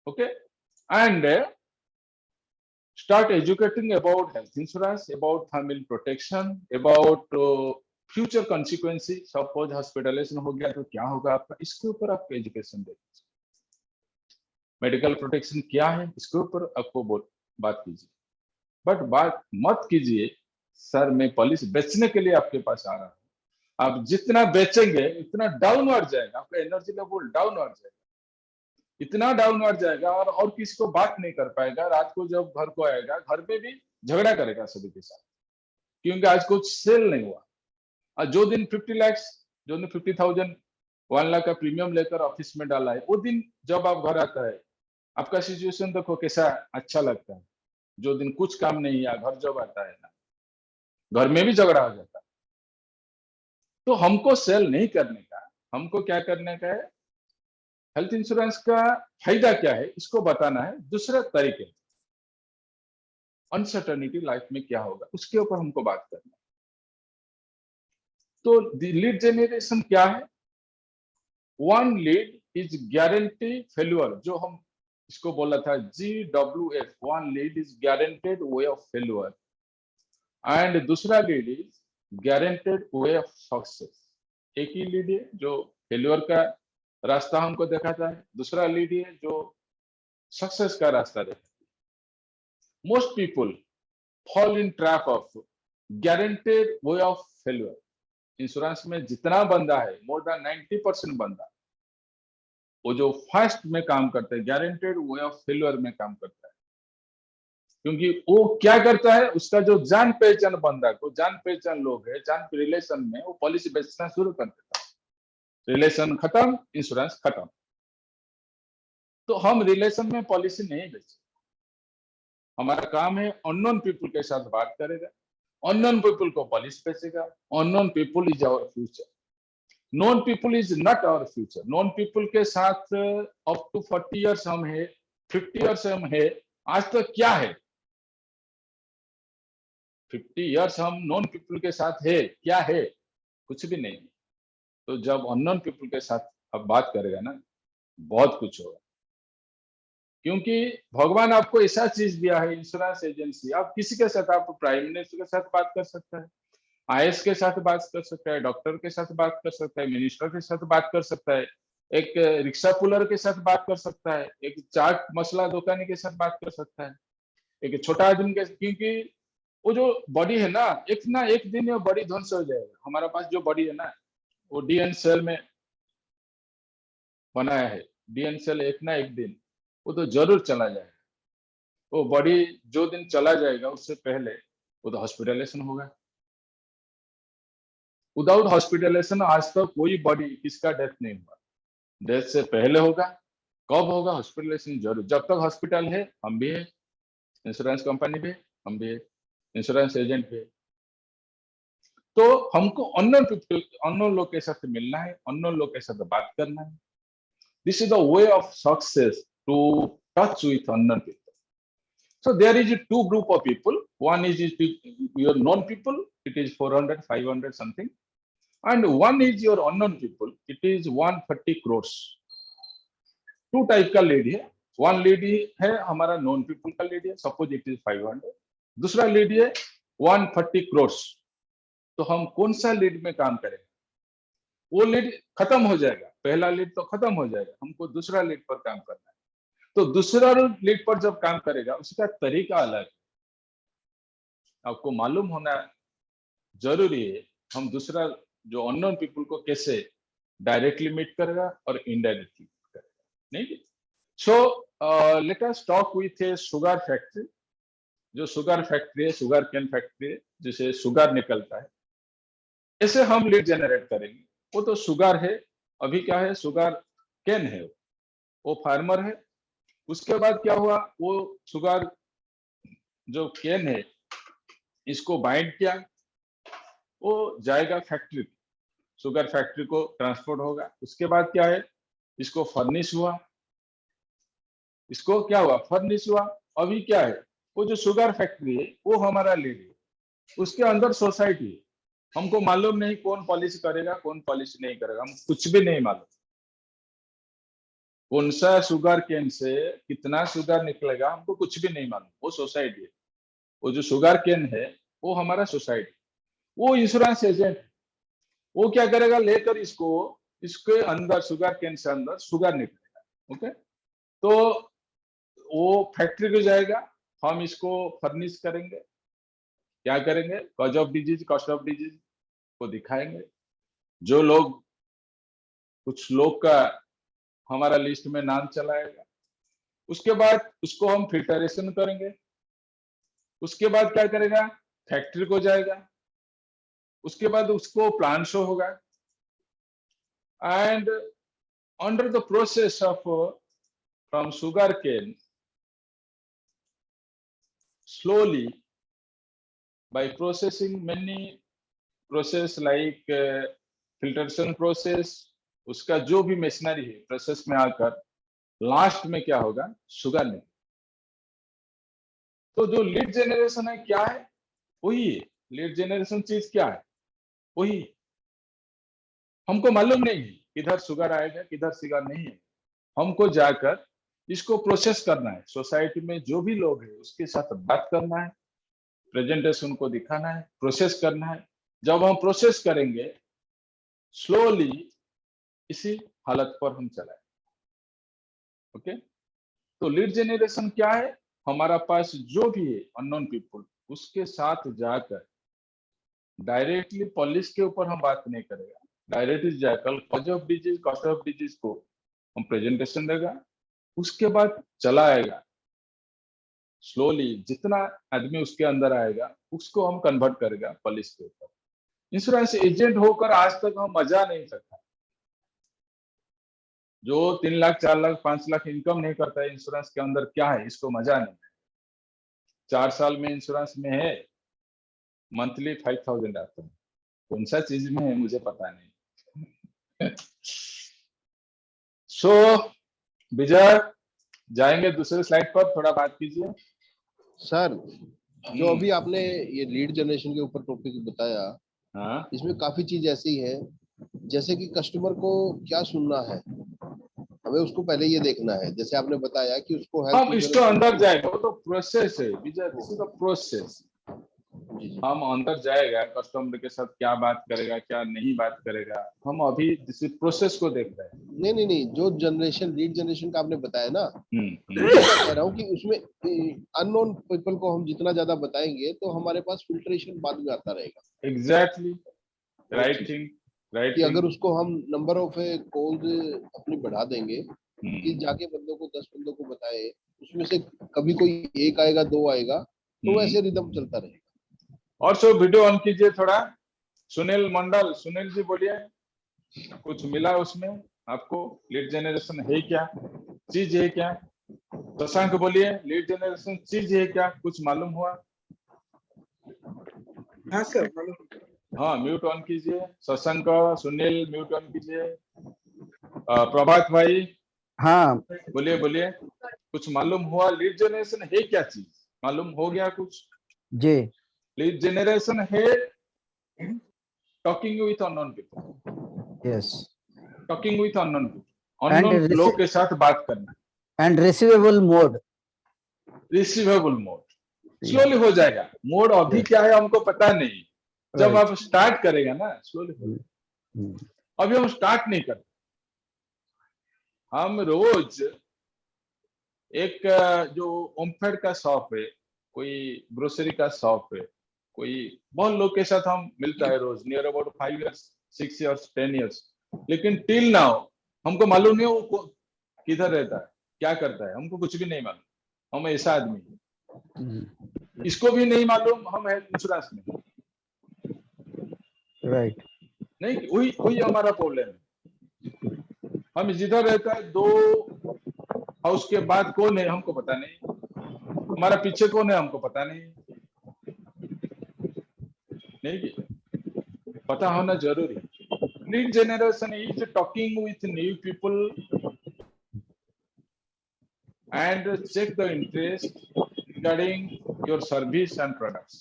Okay, and start educating about health insurance, about family protection, about future consequences। Suppose hospitalization हो गया तो क्या होगा आपका, इसके ऊपर आपको एजुकेशन दे। मेडिकल प्रोटेक्शन क्या है इसके ऊपर आपको बात कीजिए, बट बात मत कीजिए सर मैं पॉलिसी बेचने के लिए आपके पास आ रहा हूँ। आप जितना बेचेंगे इतना डाउनवर्ड जाएगा, आपका एनर्जी लेवल डाउनवर्ड जाएगा, इतना डाउनवर्ड जाएगा और किसी को बात नहीं कर पाएगा। रात को जब घर को आएगा, घर में भी झगड़ा करेगा सभी के साथ, क्योंकि आज कुछ सेल नहीं हुआ। और जो दिन 50 लाख, जो दिन 50,000 1 लाख का प्रीमियम लेकर ऑफिस में डाला है, वो दिन जब आप घर आता है आपका सिचुएशन देखो कैसा अच्छा लगता है। जो दिन कुछ काम नहीं है, घर जब आता है ना, घर में भी झगड़ा हो जाता है। तो हमको सेल नहीं करने का, हमको क्या करने का है, हेल्थ इंश्योरेंस का फायदा क्या है इसको बताना है दूसरे तरीके। अनसर्टेनिटी लाइफ में क्या होगा उसके ऊपर हमको बात करना है। तो लीड जनरेशन क्या है? One lead is guarantee failure, जो हम इसको बोला था GWF, one lead is guaranteed way of failure, and दूसरा lead is guaranteed way of success. एक ही लीड है जो फेल्यूर का रास्ता हमको दिखाता है, दूसरा लीड है जो सक्सेस का रास्ता देता है। Most people fall in trap of guaranteed way of failure. Insurance में जितना बंदा है, मोर देन 90% बंदा, वो जो फर्स्ट में काम करता है गारंटेड वे ऑफ फेल्यूर में काम करता है। क्योंकि वो क्या करता है, उसका जो जान पहचान बंदा को, जान पहचान लोग है, जान रिलेशन में वो पॉलिसी बेचना शुरू कर देता है। रिलेशन खत्म, इंश्योरेंस खत्म। तो हम रिलेशन में पॉलिसी नहीं बेचते। हमारा काम है अननोन पीपल के साथ बात करेगा, अननोन पीपल को पॉलिसी बेचेगा। Unknown people is our future, known people is not our future. Known people के साथ अप टू 40 इयर्स हम है, 50 इयर्स हम है। आज तक क्या है, 50 इयर्स हम नॉन पीपल के साथ है, क्या है? कुछ भी नहीं। तो जब अननोन पीपल के साथ अब बात करेगा ना, बहुत कुछ होगा। क्योंकि भगवान आपको ऐसा चीज दिया है, इंश्योरेंस एजेंसी। आप किसी के साथ, आप प्राइम मिनिस्टर के साथ बात कर सकता है, आईएएस के साथ बात कर सकता है, डॉक्टर के साथ बात कर सकता है, मिनिस्टर के साथ बात कर सकता है, एक रिक्शा पुलर के साथ बात कर सकता है, एक चाट मसला दुकानी के साथ बात कर सकता है, एक छोटा आदमी के। क्योंकि वो जो बॉडी है ना एक दिन वो बॉडी ध्वंस हो जाएगा। हमारा पास जो बॉडी है ना, वो डीएन सेल में बनाया है। डीएन सेल एक ना एक दिन वो तो जरूर चला जाएगा। वो बॉडी जो दिन चला जाएगा, उससे पहले वो तो हॉस्पिटलाइजेशन होगा। विदाउट हॉस्पिटलाइजेशन आज तक कोई बॉडी किसका डेथ नहीं हुआ। डेथ से पहले होगा। कब होगा? हॉस्पिटलाइजेशन जरूर। जब तक हॉस्पिटल है, हम भी है, इंश्योरेंस कंपनी भी, हम भी है, इंश्योरेंस एजेंट भी है। तो हमको अननोन पीपल, अननोन लोग के साथ मिलना है, अननोन लोग के साथ बात करना है। This is the way of success, to touch with unknown people. So there is a two group of people. One is your known people. It is 400, 500 something. And one is your unknown people. It is 130 crores. Two type का lead है। One lead है हमारा non people का lead है, suppose it is 500। दूसरा lead है 130 crores। तो हम कौन सा लीड में काम करेंगे? वो लीड खत्म हो जाएगा, पहला लीड तो खत्म हो जाएगा, हमको दूसरा लीड पर काम करना है। तो दूसरा लीड पर जब काम करेगा, उसका तरीका अलग है। आपको मालूम होना जरूरी है, हम दूसरा जो अननोन पीपल को कैसे डायरेक्टली मीट करेगा और इनडायरेक्टली मीट करेगा, नहीं? So let us talk with A sugar factory. जो शुगर फैक्ट्री है, शुगर केन फैक्ट्री है, जिसे शुगर निकलता है, ऐसे हम लीड जनरेट करेंगे। वो तो शुगर है, अभी क्या है, शुगर केन है, वो फार्मर है। उसके बाद क्या हुआ, वो शुगर जो केन है, इसको बाइंड किया, वो जाएगा फैक्ट्री, शुगर फैक्ट्री को ट्रांसपोर्ट होगा। उसके बाद क्या है, इसको फर्निश हुआ, इसको क्या हुआ, फर्निश हुआ। अभी क्या है, वो जो शुगर फैक्ट्री है वो हमारा लीड है, उसके अंदर सोसाइटी है। हमको मालूम नहीं कौन पॉलिसी करेगा, कौन पॉलिसी नहीं करेगा, हम कुछ भी नहीं मालूम। कौन सा शुगर केन से कितना शुगर निकलेगा, हमको कुछ भी नहीं मालूम। वो सोसाइटी है, वो जो शुगर केन है वो हमारा सोसाइटी। वो इंश्योरेंस एजेंट, वो क्या करेगा, लेकर इसको, इसके अंदर शुगर केन से अंदर शुगर निकलेगा। ओके, तो वो फैक्ट्री को जाएगा, हम इसको फर्निश करेंगे, क्या करेंगे, cause of disease, cost of disease को दिखाएंगे। जो लोग, कुछ लोग का हमारा लिस्ट में नाम चलाएगा। उसके बाद उसको हम फिल्टरेशन करेंगे। उसके बाद क्या करेगा, फैक्ट्री को जाएगा। उसके बाद उसको प्लान शो होगा। And under the process of from sugar cane, slowly by processing many process like filtration process, उसका जो भी मशीनरी है प्रोसेस में आकर लास्ट में क्या होगा, शुगर में। तो जो लीड जनरेशन है क्या है, वही है लीड जनरेशन। चीज क्या है, वही। हमको मालूम नहीं है किधर शुगर आएगा, किधर शुगर नहीं है। हमको जाकर इसको प्रोसेस करना है। सोसाइटी में जो भी लोग हैं उसके साथ बात करना है, प्रेजेंटेशन को दिखाना है, प्रोसेस करना है। जब हम प्रोसेस करेंगे स्लोली, इसी हालत पर हम चलाए। ओके, तो लीड जनरेशन क्या है? हमारा पास जो भी है अननोन पीपल, उसके साथ जाकर डायरेक्टली पॉलिसी के ऊपर हम बात नहीं करेगा, डायरेक्टली जाकर cause of disease, cost of disease को हम प्रेजेंटेशन देगा, उसके बाद चलाएगा स्लोली, जितना आदमी उसके अंदर आएगा उसको हम कन्वर्ट करेगा पॉलिसी के ऊपर। इंश्योरेंस एजेंट होकर आज तक हम मजा नहीं सकता। जो 3 लाख 4 लाख 5 लाख इनकम नहीं करता है इंश्योरेंस के अंदर, क्या है इसको मजा नहीं है। 4 साल में इंश्योरेंस में है मंथली 5000 आता है, कौन सा चीज में है मुझे पता नहीं। सो विजय, जाएंगे दूसरे स्लाइड पर, थोड़ा बात कीजिए सर। जो अभी आपने ये लीड जनरेशन के ऊपर टॉपिक बताया, हाँ इसमें काफी चीज ऐसी है, जैसे कि कस्टमर को क्या सुनना है, हमें उसको पहले ये देखना है। जैसे आपने बताया कि उसको हम हेल्थ इसके अंदर जाएंगे, वो तो प्रोसेस है विजय, दिस इज द प्रोसेस। हम अंदर जाएगा, कस्टमर के साथ क्या बात करेगा, क्या नहीं बात करेगा, हम अभी इस प्रोसेस को देख रहे हैं। नहीं नहीं नहीं, जो जनरेशन लीड जनरेशन का आपने बताया ना, हम्म। मैं क्या कह रहा हूँ कि उसमें अननोन पीपल को हम जितना ज्यादा बताएंगे तो हमारे पास फिल्ट्रेशन बाद में आता रहेगा। एग्जैक्टली, राइट थिंग, राइट कि थिंग। अगर उसको हम नंबर ऑफ कॉल्स अपनी बढ़ा देंगे कि जाके बंदों को 10 बंदों को बताए, उसमें से कभी कोई एक आएगा, दो आएगा, तो वैसे रिदम चलता रहेगा। और सो वीडियो ऑन कीजिए थोड़ा। सुनील मंडल, सुनील जी बोलिए, कुछ मिला उसमें आपको? लीड जनरेशन है क्या, चीज है क्या? शशांक बोलिए, लीड जनरेशन चीज है क्या, कुछ मालूम हुआ? हाँ सर, हाँ, म्यूट ऑन कीजिए। शशांक, सुनील म्यूट ऑन कीजिए। प्रभात भाई, हाँ बोलिए बोलिए, कुछ मालूम हुआ? लीड जनरेशन है क्या चीज, मालूम हो गया कुछ? जी। लीड जनरेशन है talking with unknown people, yes. Talking with unknown people, And unknown receive- लोग के साथ बात करना। And receivable mode. Receivable mode slowly हो जाएगा। मोड अभी क्या है हमको पता नहीं, जब Right. आप स्टार्ट करेगा ना स्लोली हो जाएगा। अभी हम स्टार्ट नहीं करते। हम रोज एक जो ओमफेड का शॉप है, कोई ग्रोसरी का शॉप है, कोई बहुत लोग के साथ हम मिलता है रोज, near about 5 years 6 years 10 years, लेकिन टिल नाउ हमको मालूम नहीं वो किधर रहता है, क्या करता है, हमको कुछ भी नहीं मालूम। हम ऐसा आदमी है, इसको भी नहीं मालूम हम हेल्थ इंश्योरेंस में। राइट। नहीं, वही वही हमारा प्रॉब्लम है। हम जिधर रहता है, 2 हाउस के बाद कौन है हमको पता नहीं, हमारा पीछे कौन है हमको पता नहीं। नहीं, पता होना जरूरी। Lead generation is talking with new people and check the interest regarding your service and products.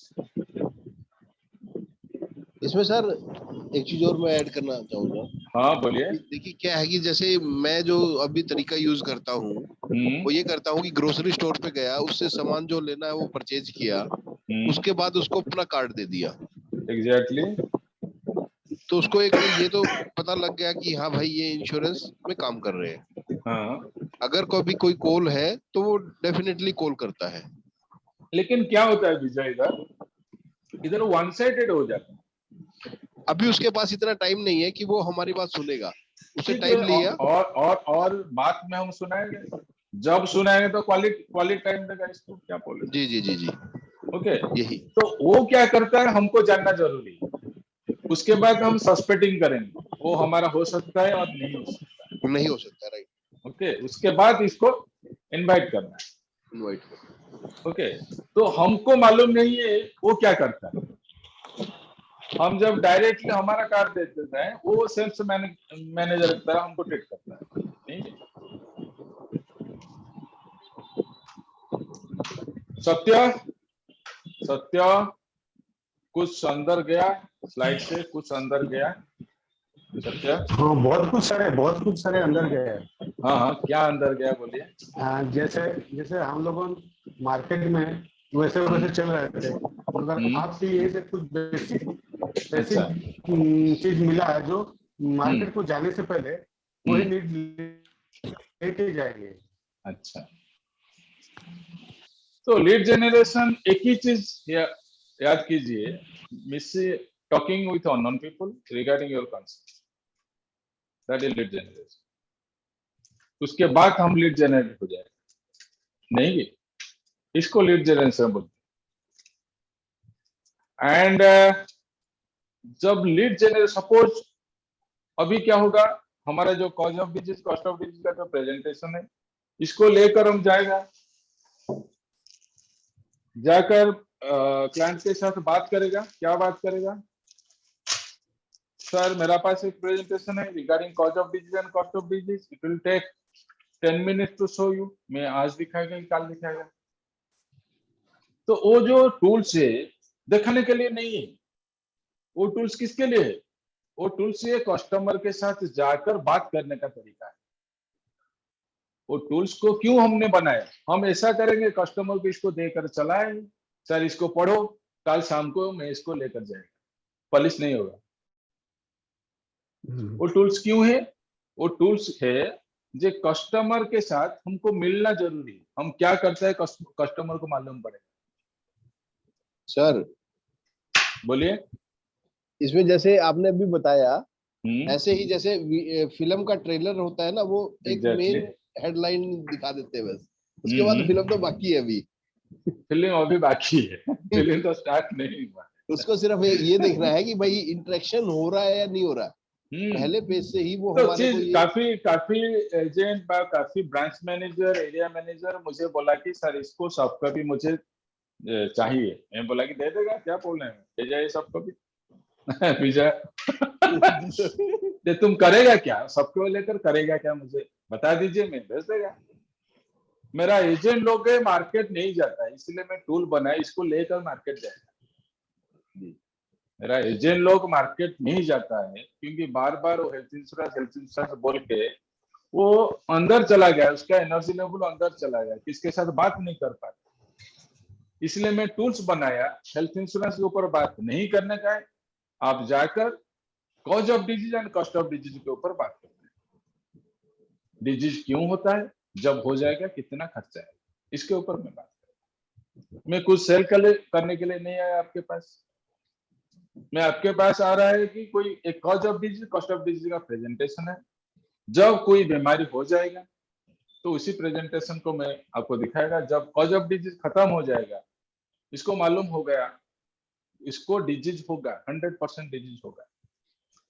इसमें सर एक चीज और मैं ऐड करना चाहूंगा। हाँ बोलिए। देखिए क्या है कि जैसे मैं जो अभी तरीका यूज करता हूँ, वो ये करता हूँ कि ग्रोसरी स्टोर पे गया, उससे सामान जो लेना है वो परचेज किया, उसके बाद उसको अपना कार्ड दे दिया। एग्जैक्टली। तो उसको एक ये तो पता लग गया कि हाँ भाई ये इंश्योरेंस में काम कर रहे हैं। हाँ, अगर कभी कोई कॉल है तो वो डेफिनेटली कॉल करता है। लेकिन क्या होता है विजय, इधर वन साइडेड हो जाता है। अभी उसके पास इतना टाइम नहीं है कि वो हमारी बात सुनेगा, उसे ठीक टाइम है, लिया। और बात में हम सुनाएंगे, जब सुनाएंगे तो क्वालिटी टाइम देगा, इसको क्या बोले। जी जी जी जी, ओके, यही। तो वो क्या करता है हमको जानना जरूरी है। उसके बाद हम सस्पेक्टिंग करेंगे, वो हमारा हो सकता है और नहीं हो सकता। नहीं हो सकता, राइट। ओके, उसके बाद इसको इनवाइट करना है। इनवाइट। ओके, तो हमको मालूम नहीं है वो क्या करता है। हम जब डायरेक्टली हमारा कार्ड देते हैं, वो सेल्स मैनेजर की तरह हमको ट्रीट करता है। नहीं, सत्य कुछ अंदर गया स्लाइड से, कुछ अंदर गया सत्य। हाँ, बहुत कुछ सारे अंदर गए हैं। हाँ हाँ, क्या अंदर गया बोलिए। जैसे हम लोगों मार्केट में वैसे चल रहे थे, मगर आपसे ये से कुछ बेसिक चीज मिला है जो मार्केट को जाने से पहले वही लीड लेके जाएंगे। अच्छा, तो लीड जनरेशन एक ही चीज याद कीजिए, miss talking with unknown people regarding your concept, that is lead generation. उसके बाद हम लीड जनरेट हो जाएगा, नहीं इसको लीड जनरेशन बोलते हैं। एंड जब लीड जनरेट, सपोज अभी क्या होगा, हमारा जो cause of disease cost of disease का जो प्रेजेंटेशन है, इसको लेकर हम जाकर क्लाइंट के साथ बात करेगा। क्या बात करेगा? सर मेरा पास एक प्रेजेंटेशन है regarding cause of disease and cost of disease, it will take 10 minutes to show you. मैं आज दिखाएगा कि कल दिखाएगा। तो वो जो टूल्स है देखने के लिए नहीं है, वो टूल्स किसके लिए है? वो टूल्स ये कस्टमर के साथ जाकर बात करने का तरीका है। वो टूल्स को क्यों हमने बनाया? हम ऐसा करेंगे, कस्टमर को इसको देकर चलाएं, सर इसको पढ़ो, कल शाम को मैं इसको लेकर जाएगा, पॉलिश नहीं होगा। वो टूल्स क्यों है? वो टूल्स है जो कस्टमर के साथ हमको मिलना जरूरी है। हम क्या करते हैं कस्टमर को मालूम पड़ेगा। सर बोलिए। इसमें जैसे आपने अभी बताया, ऐसे ही जैसे फिल्म का ट्रेलर होता है ना, वो एक मेन हेडलाइन दिखा देते हैं बस, उसके बाद फिल्म तो बाकी है। अभी फिल्म अभी बाकी है, फिल्म तो स्टार्ट नहीं हुआ। उसको सिर्फ ये देखना है कि भाई इंटरेक्शन हो रहा है या नहीं हो रहा। पहले पेज से ही वो तो हमारे को काफी एजेंट, काफी ब्रांच मैनेजर, एरिया मैनेजर मुझे बोला कि सर इसको सॉफ्ट कॉपी मुझे चाहिए। मैं बोला कि दे देगा, क्या बोल रहे हैं, दे जाए सॉफ्ट कॉपी। विजय तुम करेगा क्या, सबको लेकर करेगा क्या, मुझे बता दीजिए, मैं भेज देगा। मेरा एजेंट लोग मार्केट नहीं जाता है, इसलिए मैं टूल बनाया, इसको लेकर मार्केट जाएगा। मेरा एजेंट लोग मार्केट नहीं जाता है क्योंकि बार बार वो हेल्थ इंश्योरेंस बोल के वो अंदर चला गया, उसका एनर्जी लेवल अंदर चला गया, किसके साथ बात नहीं कर पाता। इसलिए मैं टूल्स बनाया, हेल्थ इंश्योरेंस के ऊपर बात नहीं करने का है, आप जाकर cause of disease and cost of disease के ऊपर बात करते हैं। डिजीज क्यों होता है, जब हो जाएगा कितना खर्चा है, इसके ऊपर मैं बात करूँ। मैं कुछ सेल करने के लिए नहीं आया आपके पास। मैं आपके पास आ रहा है कि कोई एक cause of disease cost of disease का प्रेजेंटेशन है। जब कोई बीमारी हो जाएगा तो उसी प्रेजेंटेशन को मैं आपको दिखाएगा। जब कॉज ऑफ डिजीज खत्म हो जाएगा, इसको मालूम हो गया इसको डिजीज होगा, 100% डिजीज होगा,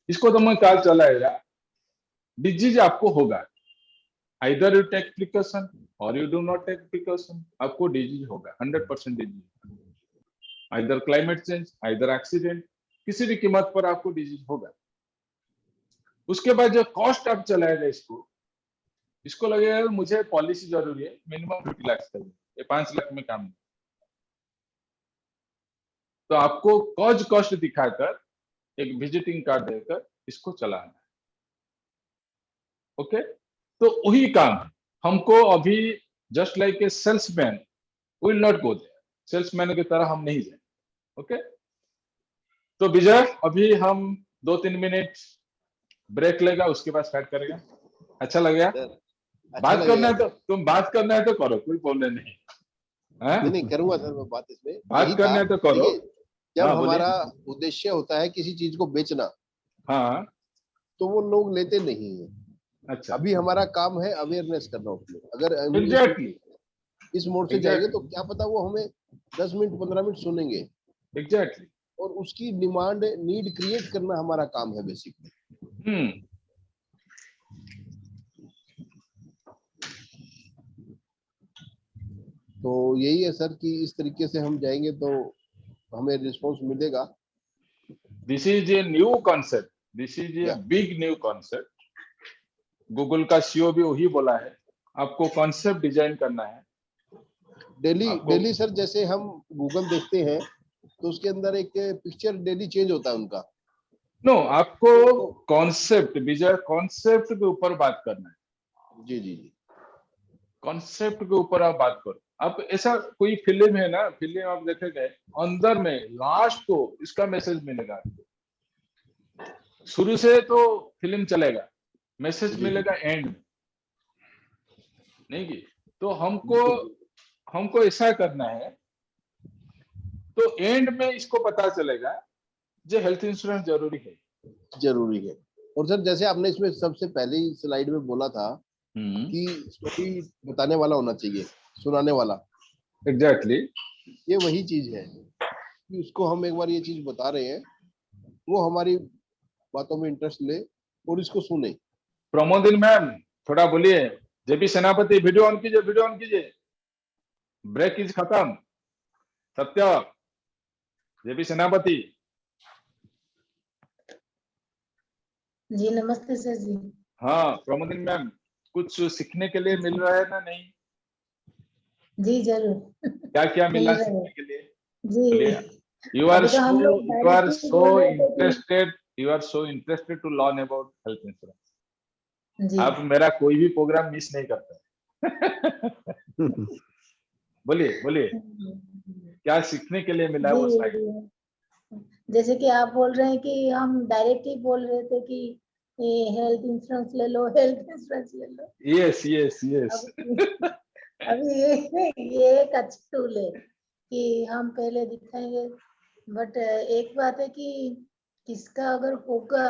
इसको तो मैं कल चलाएगा। डिजीज आपको होगा, आइदर यू टेक प्रिकॉशन और you do not take precaution, आपको डिजीज होगा, 100% disease. Either climate change, either accident, किसी भी कीमत पर आपको डिजीज होगा। उसके बाद जो कॉस्ट आप चलाएगा, इसको लगेगा मुझे पॉलिसी जरूरी है, मिनिमम 50 लाख चाहिए, ये 5 लाख में काम नहीं। तो आपको कॉज कॉस्ट दिखाकर एक विजिटिंग कार्ड देकर इसको चलाना है। ओके, तो वही काम हमको अभी, just like a salesman will not go there, salesman की तरह हम नहीं जाए। ओके, तो विजय अभी हम 2-3 मिनट ब्रेक लेगा, उसके बाद स्टार्ट करेगा। अच्छा लगेगा? बात करना है तो तुम बात करना है तो करो, कोई प्रॉब्लम नहीं है। नहीं करूंगा सर मैं बात। इसमें बात करना है तो करो। जब हमारा उद्देश्य होता है किसी चीज को बेचना, हाँ, तो वो लोग लेते नहीं है। अच्छा, अभी हमारा काम है अवेयरनेस करना उसमें। अगर एग्जैक्टली इस मोड से जाएंगे तो क्या पता वो हमें 10 मिनट 15 मिनट सुनेंगे। एग्जैक्टली, और उसकी डिमांड नीड क्रिएट करना हमारा काम है बेसिकली। तो यही है सर कि इस तरीके से हम जाएंगे तो हमें रिस्पांस मिलेगा। This is a new concept, this is a big new concept. Google का सीईओ भी वही बोला है, आपको कॉन्सेप्ट डिजाइन करना है। डेली सर जैसे हम गूगल देखते हैं तो उसके अंदर एक पिक्चर डेली चेंज होता है उनका। नो, आपको कॉन्सेप्ट, विजय कॉन्सेप्ट के ऊपर बात करना है। जी जी जी, कॉन्सेप्ट के ऊपर आप बात करो। आप ऐसा कोई फिल्म है ना, फिल्म आप देखेंगे अंदर में लास्ट को इसका मैसेज मिलेगा आपको। शुरू से तो फिल्म चलेगा, मैसेज जी। मिलेगा एंड में, नहीं कि तो हमको ऐसा करना है, तो एंड में इसको पता चलेगा जो हेल्थ इंश्योरेंस जरूरी है। जरूरी है। और सर जैसे आपने इसमें सबसे पहले ही स्लाइड में बोला था कि स्टोरी बताने वाला होना चाहिए, सुनाने वाला, एग्जैक्टली। ये वही चीज है कि उसको हम एक बार ये चीज बता रहे हैं, वो हमारी बातों में इंटरेस्ट ले और इसको सुने। प्रमोदिन मैम थोड़ा बोलिए। जेपी सेनापति वीडियो ऑन कीजिए, वीडियो ऑन कीजिए। ब्रेक इज खत्म। सत्य, जेपी सेनापति। जी नमस्ते सर जी। हाँ प्रमोदिन मैम, कुछ सीखने के लिए मिल रहा है ना? नहीं, जी जरूर क्या क्या मिला मिल रहा सीखने है के लिए? जी। बोलिए। You are अभी तो हम so लोग you are डायरेक्टली so बोल रहे थे कि interested. You are so interested to learn about health insurance. जी आप मेरा कोई भी प्रोग्राम मिस नहीं करते। बोलिए बोलिए, क्या सीखने के लिए मिला वो स्लाइड? जी जैसे कि आप बोल रहे हैं कि हम डायरेक्टली बोल रहे थे कि हेल्थ इंश्योरेंस ले लो, हेल्थ इंश्योरेंस ले लो। Yes yes yes. अभी ये एक अच्छा टूल है कि हम पहले दिखाएंगे, बट एक बात है कि किसका अगर होगा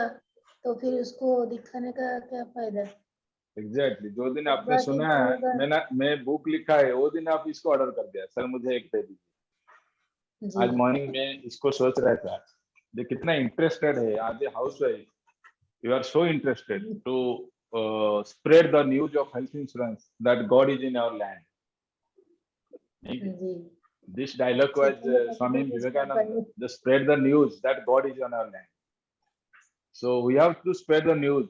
तो फिर उसको दिखाने का क्या फायदा। एग्जैक्टली। जो दिन एक आपने बात सुना एक है होगा। मैं बुक लिखा है, वो दिन आप इसको ऑर्डर कर दिया, सर मुझे एक दे दीजिए। जी आज मॉर्निंग में इसको सोच रहा था, जो कितना इंटरेस्टेड है आज house wife. You are so interested to spread the news of health insurance that God is in our land. जी This dialogue was Swami Vivekananda. Just spread the news that God is on our land. So we have to spread the news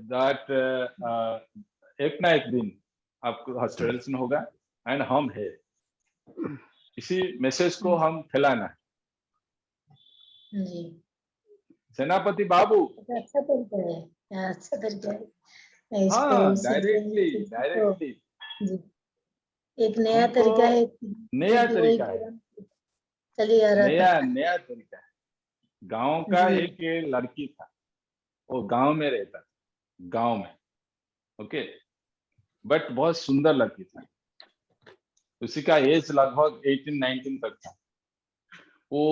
that एक ना एक दिन आपको hospital में होगा and हम है। इसी मैसेज को हम फैलाना है। जी सेनापति बाबू। अच्छा तरीका है, अच्छा तरीका है इसको हाँ सीखने डायरेक्टली जी एक नया हमको तरीका है नया क्योंकि वही तरीका है, चली आ रहा था। नया तरीका है। गांव का जी एक लड़की था, वो गांव में रहता था, गांव में, ओके, बट बहुत सुंदर लड़की था। उसी का एज लगभग 18-19 तक था। वो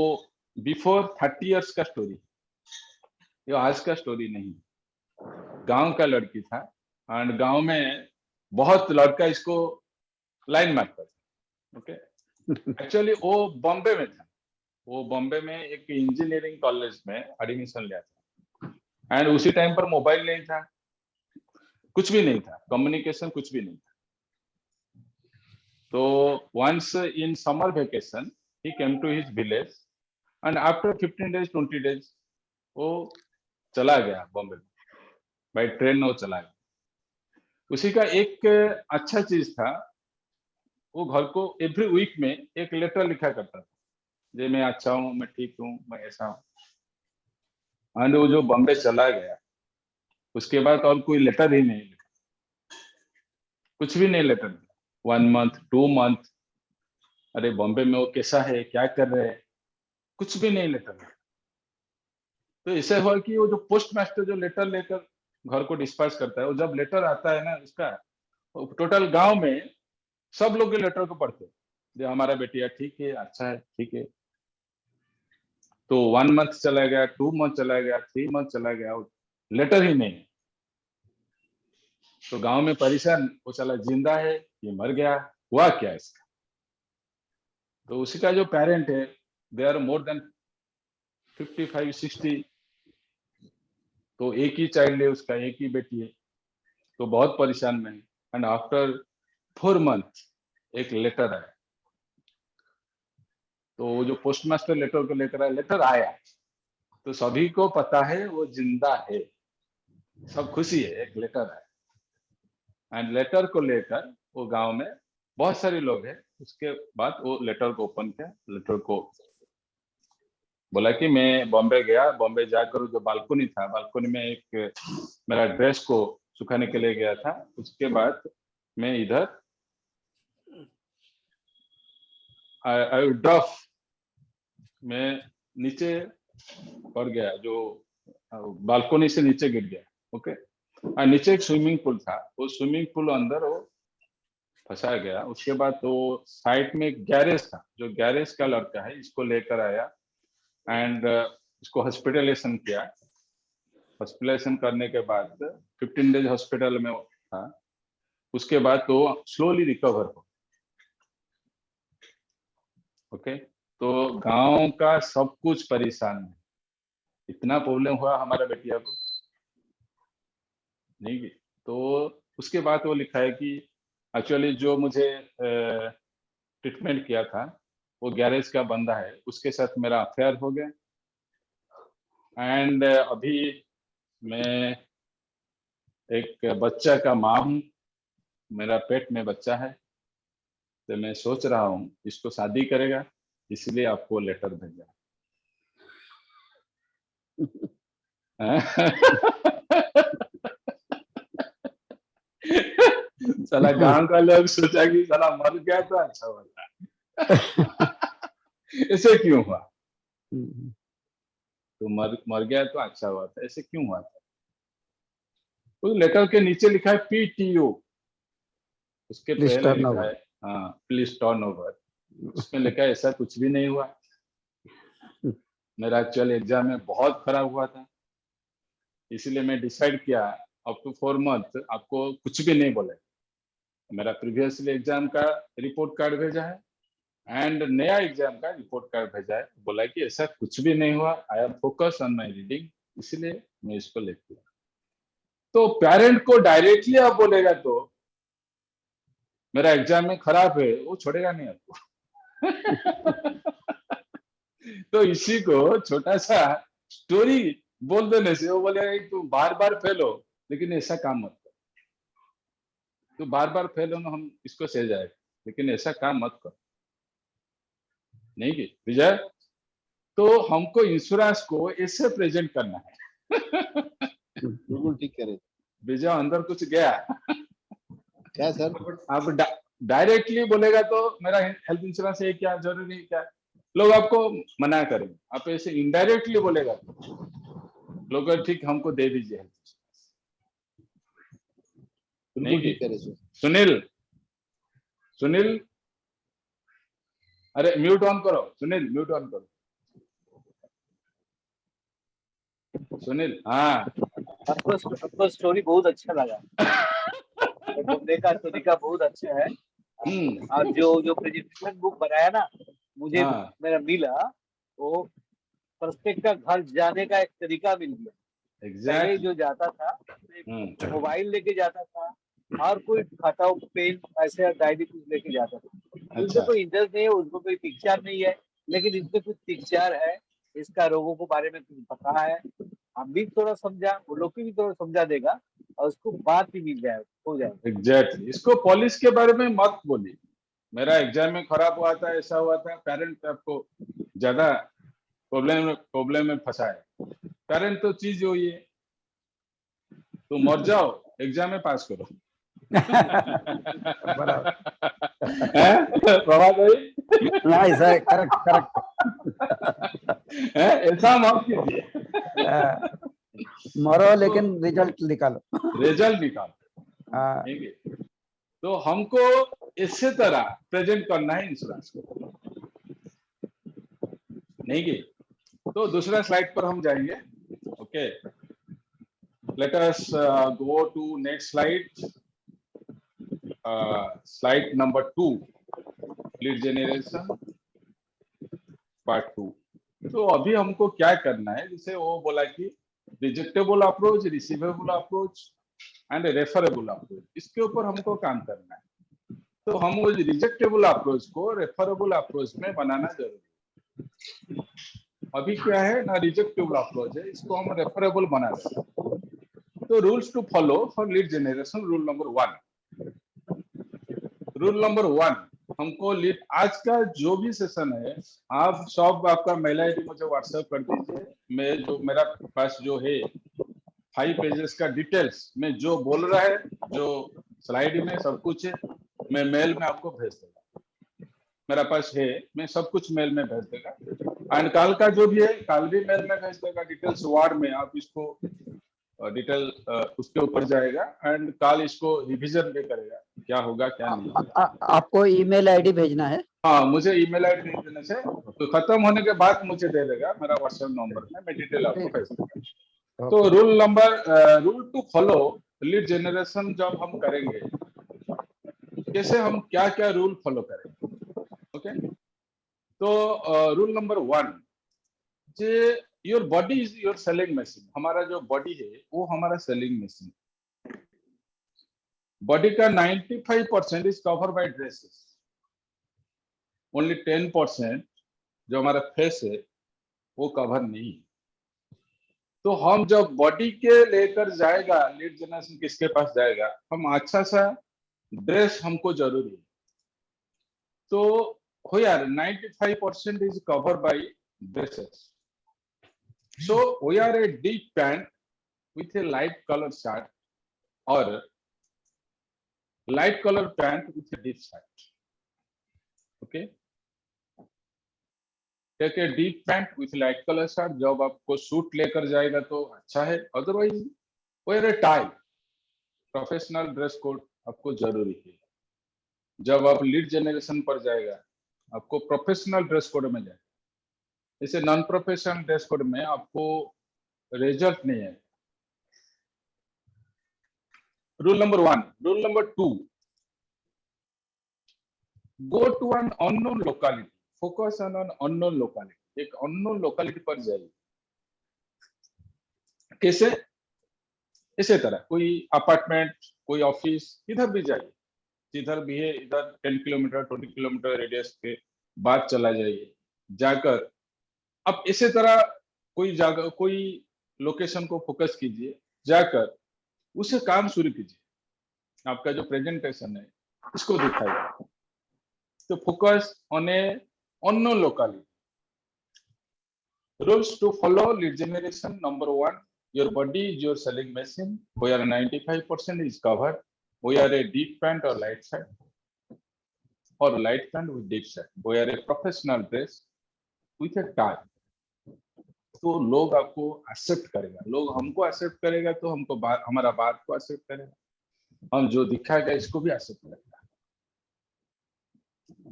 बिफोर 30 इयर्स का स्टोरी, ये आज का स्टोरी नहीं। गांव का लड़की था एंड गांव में बहुत लड़का इसको लाइन मारता था, ओके। एक्चुअली वो बॉम्बे में था, वो बॉम्बे में एक इंजीनियरिंग कॉलेज में एडमिशन लिया था एंड उसी टाइम पर मोबाइल नहीं था, कुछ भी नहीं था, कम्युनिकेशन कुछ भी नहीं था। तो once in summer vacation he came to his village and after 15 days 20 days वो चला गया बॉम्बे में, बाय ट्रेन वो चला गया। उसी का एक अच्छा चीज था, वो घर को एवरी वीक में एक लेटर लिखा करता था, जे मैं अच्छा हूँ, मैं ठीक हूँ, मैं ऐसा हूँ। एंड वो जो बॉम्बे चला गया उसके बाद और कोई लेटर ही नहीं लिखा, कुछ भी नहीं लेटर लिखा। 1 month 2 month, अरे बॉम्बे में वो कैसा है, क्या कर रहे हैं, कुछ भी नहीं लेटर लिखा। तो ऐसे हुआ कि वो जो पोस्ट मास्टर जो लेटर लेकर घर को डिस्पैच करता है, वो जब लेटर आता है ना उसका, टोटल गांव में सब लोग लेटर को पढ़ते हैं, जो हमारा बेटिया ठीक है, अच्छा है, ठीक है। तो 1 month चला गया, 2 month चला गया, 3 month चला गया, लेटर ही नहीं। तो गांव में परेशान, वो चला जिंदा है, ये मर गया, हुआ क्या इसका। तो उसी का जो पेरेंट है, दे आर मोर देन 55-60, तो एक ही चाइल्ड है उसका, एक ही बेटी है, तो बहुत परेशान में है। एंड आफ्टर 4 month एक लेटर आया, तो वो जो पोस्ट मास्टर लेटर को लेकर आया, लेटर आया तो सभी को पता है वो जिंदा है, सब खुशी है, एक लेटर आया। एंड लेटर को लेकर वो गांव में बहुत सारे लोग हैं। उसके बाद वो लेटर को ओपन किया, लेटर को बोला कि मैं बॉम्बे गया, बॉम्बे जाकर जो बालकोनी था, बालकोनी में एक मेरा ड्रेस को सुखाने के लिए गया था। उसके बाद मैं इधर आई ड्रॉप मैं नीचे पड़ गया, जो बालकोनी से नीचे गिर गया, ओके। नीचे एक स्विमिंग पूल था, वो स्विमिंग पूल अंदर वो फंसा गया। उसके बाद तो साइड में एक गैरेज था, जो गैरेज का लड़का है इसको लेकर आया एंड इसको हॉस्पिटलाइजेशन किया। हॉस्पिटलाइजेशन करने के बाद 15 डेज हॉस्पिटल में था। उसके बाद तो स्लोली रिकवर हो। ओके, तो गांव का सब कुछ परेशान है। इतना प्रॉब्लम हुआ हमारा बेटिया को, नहीं। तो उसके बाद वो लिखा है कि एक्चुअली जो मुझे ट्रीटमेंट किया था वो गैरेज का बंदा है, उसके साथ मेरा अफेयर हो गया एंड अभी मैं एक बच्चा का माँ हूँ, मेरा पेट में बच्चा है। तो मैं सोच रहा हूँ इसको शादी करेगा, इसलिए आपको लेटर भेजा। साला गांव का लोग सोचा कि साला मर गया तो अच्छा होता। ऐसे क्यों हुआ? तो मर गया तो अच्छा हुआ था, ऐसे क्यों हुआ था? उस लेटर के नीचे लिखा है PTO, उसके पहले लिखा है हाँ प्लीज टर्न ओवर। उसमें लिखा है ऐसा कुछ भी नहीं हुआ। मेरा एक्चुअल एग्जाम में बहुत खराब हुआ था, इसलिए मैं डिसाइड किया अप टू 4 मंथ आपको कुछ भी नहीं बोले। मेरा प्रीवियसली एग्जाम का रिपोर्ट कार्ड भेजा है एंड नया एग्जाम का रिपोर्ट कार्ड भेजा है, बोला कि ऐसा कुछ भी नहीं हुआ, I am focus on my reading, इसलिए मैं इसको लेती हूँ। तो पेरेंट को डायरेक्टली आप बोलेगा तो मेरा एग्जाम में खराब है, वो छोड़ेगा नहीं आपको। तो इसी को छोटा सा स्टोरी बोल देने से वो बोलेगा कि तुम बार बार फेल हो, लेकिन ऐसा काम मत करो। तो बार बार फेल हो ना, हम इसको सह जाएगा, लेकिन ऐसा काम मत करो, नहीं कि विजय। तो हमको इंश्योरेंस को ऐसे प्रेजेंट करना है। बिल्कुल ठीक कह रहे हैं। विजय अंदर कुछ गया क्या सर? आप डायरेक्टली बोलेगा तो मेरा हेल्थ इंश्योरेंस है क्या, जरूरी है क्या, लोग आपको मना करेंगे। आप ऐसे इनडायरेक्टली बोलेगा तो लोग ठीक हमको दे दीजिए हेल्थ इंश्योरेंस, बिल्कुल ठीक कह रहे हैं सुनील। सुनील अरे म्यूट ऑन करो, सुनील म्यूट ऑन करो। सुनील हाँ आपको स्टोरी बहुत अच्छा लगा। बोलने का तरीका बहुत अच्छा है। और जो प्रेजेंटेशन बुक बनाया ना, मुझे मेरा मिला, वो पर्सपेक्ट का घर जाने का एक तरीका मिल गया। पहले जो जाता था मोबाइल लेके जाता था और कोई खाता पेन ऐसे डायरी कुछ लेके जाता था। उसमें कोई इंटरेस्ट नहीं है, उसको कोई पिक्चर नहीं है, लेकिन इसमें कुछ पिक्चर है, इसका रोगों के बारे में कुछ पता है। हम भी थोड़ा समझा, वो लोग भी थोड़ा समझा देगा और उसको बात भी मिल जाए, हो जाए। एग्जैक्टली। इसको पॉलिश के बारे में मत बोलिए, मेरा एग्जाम में खराब हुआ था, ऐसा हुआ था। पेरेंट आपको ज्यादा प्रॉब्लम में फंसा है। पेरेंट तो चीज हुई है, तो मर जाओ, एग्जाम में पास करो। प्रभात भाई करेक्ट ऐसा मत कीजिए। मरो लेकिन रिजल्ट निकालो। ठीक है। तो हमको इसी तरह प्रेजेंट करना है इंश्योरेंस को, नहीं की। तो दूसरा स्लाइड पर हम जाएंगे। Okay, let us go to next slide, slide number 2, lead generation part 2। तो अभी हमको क्या करना है, जैसे वो बोला कि rejectable approach, receivable approach and referable approach, इसके ऊपर हमको काम करना है। तो हम वो रिजेक्टेबल अप्रोच को रेफरेबल अप्रोच में बनाना जरूरी है। अभी क्या है ना, रिजेक्टेबल अप्रोच है, इसको हम रेफरेबल बना रहे हैं। तो rules to follow for lead generation, rule number 1। Rule number 1, हमको लीड, आज का जो भी सेशन है आप सब आपका मेल आईडी मुझे व्हाट्सएप कर दीजिए। मैं जो मेरा पास जो है 5 पेजेस का डिटेल्स में जो बोल रहा है, जो स्लाइड में सब कुछ है, मैं मेल में आपको भेज देगा। मेरा पास है, मैं सब कुछ मेल में भेज देगा। एंड कल का जो भी है कल भी मेल में भेज देगा डिटेल्स, वार्ड में आप इसको डिटेल उसके ऊपर जाएगा एंड कल इसको रिवीजन भी करेगा क्या होगा क्या नहीं होगा। आपको ईमेल आईडी भेजना है? हाँ, मुझे ईमेल आईडी दे देने से तो खत्म होने के बाद मुझे दे देगा मेरा व्हाट्सएप नंबर में, मैं डिटेल आपको भेज दूंगा। तो rule to follow lead generation जब हम करेंगे कैसे, हम क्या क्या रूल फॉलो करेंगे। ओके, तो रूल नंबर 1 जे your body is your selling machine. हमारा जो बॉडी है वो हमारा सेलिंग मशीन। बॉडी का 95% is cover by dresses, only 10% जो हमारा फेस है वो कवर नहीं। तो हम जब बॉडी के लेकर जाएगा लीड जनरेशन किसके पास जाएगा, हम अच्छा सा ड्रेस हमको जरूरी है। तो हो यार 95% is covered by dresses. So we are a deep pant with a light color shirt or light color pant with a deep shirt. Okay. Take a deep pant with light color shirt. जब आपको suit लेकर जाएगा तो अच्छा है, otherwise wear a tie. Professional dress code आपको जरूरी है। जब आप लीड जनरेशन पर जाएगा आपको प्रोफेशनल ड्रेस कोड में जाए, इसे नॉन प्रोफेशनल ड्रेस कोड में आपको रिजल्ट नहीं है। Rule number 1। Rule number 2, go to an unknown locality, focus on an unknown locality. एक अननोन लोकेलिटी पर जाइए। कैसे? इसी तरह कोई अपार्टमेंट, कोई ऑफिस, इधर भी जाइए, जिधर भी है इधर 10 किलोमीटर 20 किलोमीटर रेडियस के बाद चला जाइए। जाकर अब इसी तरह कोई जगह कोई लोकेशन को फोकस कीजिए, जाकर उसे काम शुरू कीजिए। आपका जो प्रेजेंटेशन है इसको दिखाइए। तो focus on a unknown locality. Rules to follow lead generation number 1, your body is your selling machine where 95% is covered. Wear a deep pant or light shirt or light pant with deep shirt. Wear a professional dress with a tie. तो लोग आपको accept करेगा, लोग हमको accept करेगा तो हमको हमारा बात को एक्सेप्ट करेगा, हम जो दिखाएगा इसको भी एक्सेप्ट करेगा।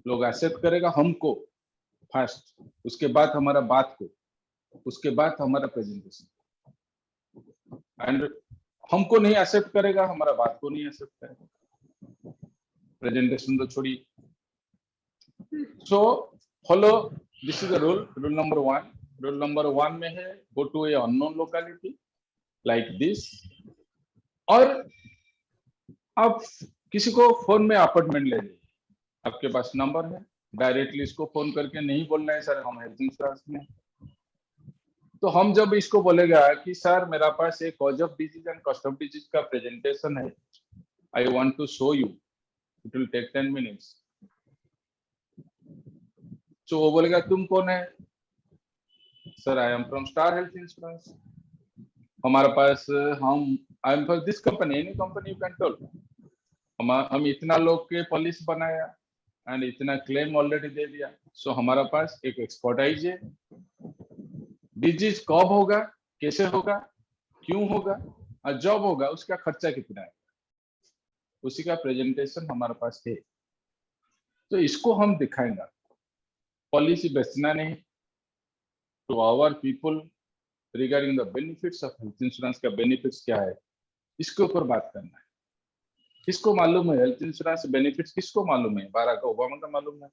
लोग एक्सेप्ट करेगा हमको फर्स्ट, उसके बाद हमारा बात को, उसके बाद हमारा प्रेजेंटेशन। एंड हमको नहीं एक्सेप्ट करेगा, हमारा बात को नहीं एक्सेप्ट करेगा, प्रेजेंटेशन तो छोड़िए। So follow this is the rule number 1। Rule number 1 में है go to a unknown locality like this. और आप किसी को फोन में अपॉइंटमेंट ले लीजिए, आपके पास नंबर है, डायरेक्टली इसको फोन करके नहीं बोलना है सर हम हेल्थ इंश्योरेंस में। तो हम जब इसको बोलेगा कि सर मेरा पास एक cause of disease and cost of disease का प्रेजेंटेशन है, I want to show you, it will take 10 minutes. तो वो बोलेगा तुम कौन है? Sir I am from star health insurance. हमारे पास I am from this company, any company you can tell. हम इतना लोग के पॉलिसी बनाया एंड इतना क्लेम ऑलरेडी दे दिया। सो हमारा पास एक एक्सपर्टाइज है। डिजीज कब होगा, कैसे होगा, क्यों होगा और जब होगा उसका खर्चा कितना है, उसी का प्रेजेंटेशन हमारे पास है। तो इसको हम दिखाएंगे। पॉलिसी बेचना नहीं, to our people regarding the benefits of health insurance का बेनिफिट्स क्या है इसके ऊपर बात करना है। किसको मालूम है हेल्थ इंश्योरेंस बेनिफिट्स? किसको मालूम है? बाराक ओबामा को मालूम है,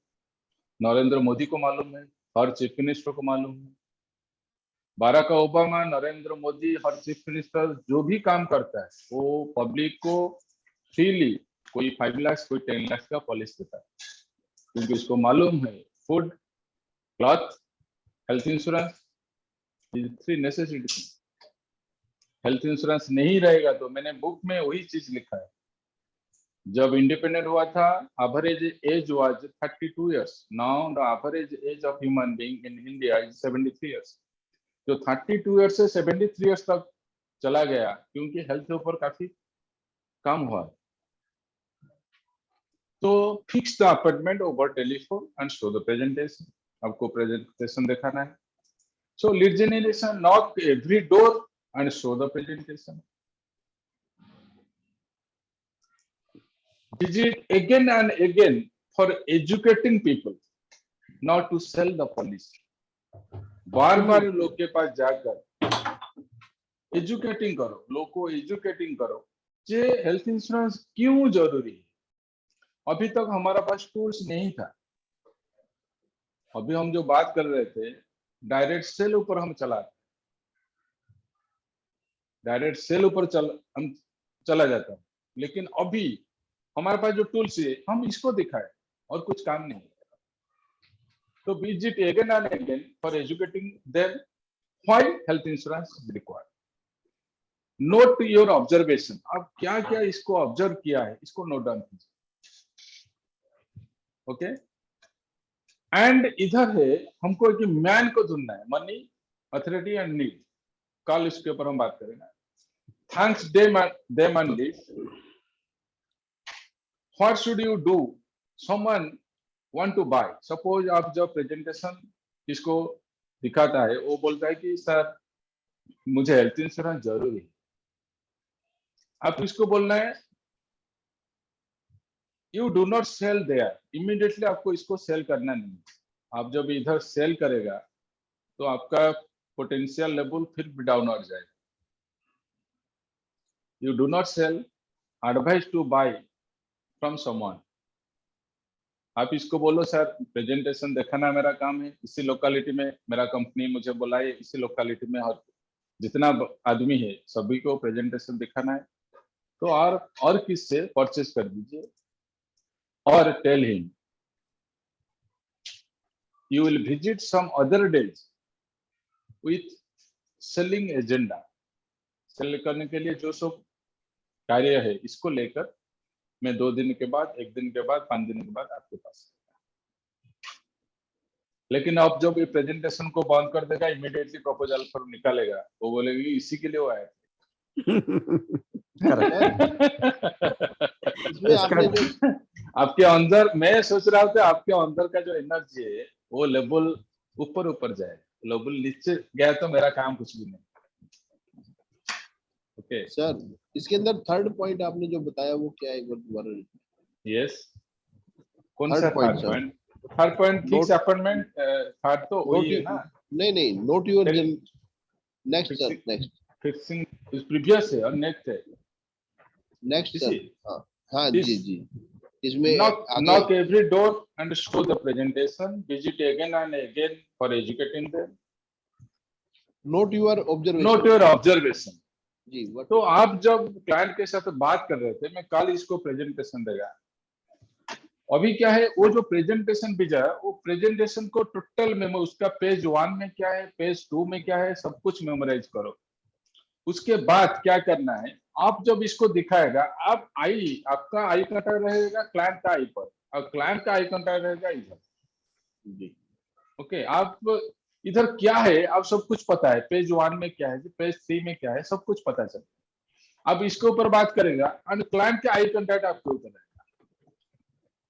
नरेंद्र मोदी को मालूम है, हर चीफ मिनिस्टर को मालूम है। बाराक ओबामा, नरेंद्र मोदी, हर चीफ मिनिस्टर जो भी काम करता है वो पब्लिक को फ्रीली कोई 5 लाख कोई 10 लाख का पॉलिसी देता है, क्योंकि उसको मालूम है food, cloth, health insurance, 3 necessity. Health insurance नहीं रहेगा तो मैंने बुक में वही चीज लिखा है। जब इंडिपेंडेंट हुआ था average age was 32 years. Now the average age of human being in India is 73 years. जो 32 इयर्स से 73 इयर्स तक चला गया क्योंकि हेल्थ के ऊपर काफी काम हुआ। तो fix the appointment over telephone and show the presentation. आपको प्रेजेंटेशन दिखाना है। सो lead generation, knock every door and show the presentation. Visit again and again for educating people, not to sell the policy. बार बार लोग के पास जाकर educating करो, लोग को educating करो जे हेल्थ इंश्योरेंस क्यों जरूरी है। अभी तक हमारा पास टूल्स नहीं था। अभी हम जो बात कर रहे थे डायरेक्ट सेल ऊपर हम चलाते, डायरेक्ट सेल ऊपर हम चला जाता है, लेकिन अभी हमारे पास जो टूल्स है हम इसको दिखाए और कुछ काम नहीं। तो visit again and again for educating them why health insurance is required. Note your observation. आप क्या क्या इसको ऑब्जर्व किया है इसको नोट डाउन कीजिए। ओके एंड इधर है हमको कि मैन को ढूंढना है, मनी अथॉरिटी एंड नीड। कल इसके ऊपर हम बात करेंगे। Thanks them and leave. What should you do someone want to buy? Suppose आप जब प्रेजेंटेशन इसको दिखाता है वो बोलता है कि सर मुझे हेल्थ इंश्योरेंस जरूरी है। आप इसको बोलना है you do not sell there immediately, आपको इसको सेल करना नहीं। आप जब इधर सेल करेगा तो आपका पोटेंशियल लेवल फिर भी डाउन हो जाएगा। You do not sell, advice to buy from someone. आप इसको बोलो सर प्रेजेंटेशन दिखाना मेरा काम है, इसी लोकेलिटी में मेरा कंपनी मुझे बुलाए, इसी लोकेलिटी में और जितना आदमी है सभी को प्रेजेंटेशन दिखाना है, तो और किससे परचेज कर दीजिए। और tell him you will visit some other days with selling agenda. Sell करने के लिए जो सब कार्य है इसको लेकर मैं 2 दिन के बाद, 1 दिन के बाद, 5 दिन के बाद आपके पास। लेकिन आप जब ये प्रेजेंटेशन को बंद कर देगा, इमीडिएटली प्रपोजल फॉर्म निकालेगा, वो बोलेगी इसी के लिए वो आया आपके अंदर मैं सोच रहा था आपके अंदर का जो एनर्जी है वो लेवल ऊपर जाए, लेवल नीचे गया तो मेरा काम कुछ भी नहीं। ओके सर, इसके अंदर थर्ड पॉइंट आपने जो बताया वो क्या है? यस, कौन सा point? Third point fix appointment. Third तो वही है ना? नहीं, not your next sir, next fixing is previous है और नेक्स्ट है नेक्स्ट सर। हाँ जी इसमें knock every door and show the presentation, visit again and again for educating them, note your observation जी। तो आप जब क्लाइंट के साथ बात कर रहे थे, मैं कल इसको प्रेजेंटेशन देगा। अभी क्या है, वो जो प्रेजेंटेशन भेजा है वो प्रेजेंटेशन को टोटल मेमो, उसका पेज 1 में क्या है, पेज 2 में क्या है, सब कुछ मेमोराइज करो। उसके बाद क्या करना है, आप जब इसको दिखाएगा, आप आपका आई कांटेक्ट रहेगा क्लाइंट का आई पर और क्लाइंट का आई कांटेक्ट रहेगा इधर जी। ओके आप इधर क्या है आप सब कुछ पता है, पेज 1 में क्या है, पेज 3 में क्या है, सब कुछ पता चलता। अब इसके ऊपर बात करेगा और क्लाइंट का आई कांटेक्ट आपके ऊपर रहेगा।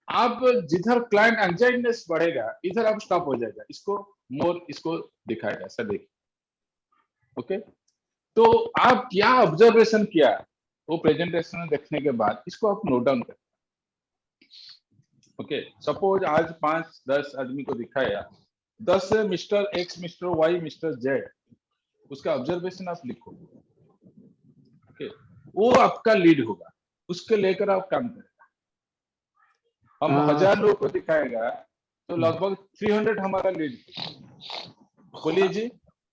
आप जिधर क्लाइंट एंजाइनेस बढ़ेगा इधर आप स्टॉप हो जाएगा, इसको दिखाएगा सर देखिए। ओके तो आप क्या ऑब्जर्वेशन किया वो प्रेजेंटेशन देखने के बाद इसको आप नोट डाउन करें। ओके सपोज आज 5-10 आदमी को दिखाया, 10 से mister X, mister Y, mister Z, उसका ऑब्जर्वेशन आप लिखो। ओके वो आपका लीड होगा, उसके लेकर आप काम करेगा। हम 1000 लोगों को दिखाएगा तो लगभग 300 हमारा लीड। बोलिए जी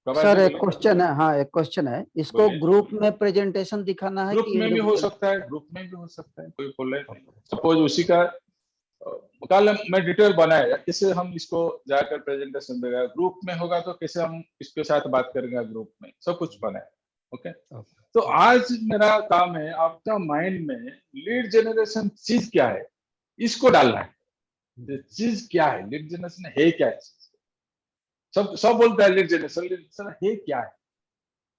सर, एक क्वेश्चन है। हाँ एक क्वेश्चन है, इसको ग्रुप में प्रेजेंटेशन दिखाना है? ग्रुप में भी हो सकता है, ग्रुप में भी हो सकता है, कोई प्रॉब्लम नहीं। सपोज उसी का कल मैं डिटेल बनाएगा कैसे हम इसको जाकर प्रेजेंटेशन देगा, ग्रुप में होगा तो कैसे हम इसके साथ बात करेंगे, ग्रुप में सब कुछ बनाएगा। ओके तो आज मेरा काम है आपका माइंड में लीड जनरेशन चीज क्या है इसको डालना है। चीज क्या है, लीड जनरेशन है क्या है? सब बोलता है लीड जनरेशन है क्या है?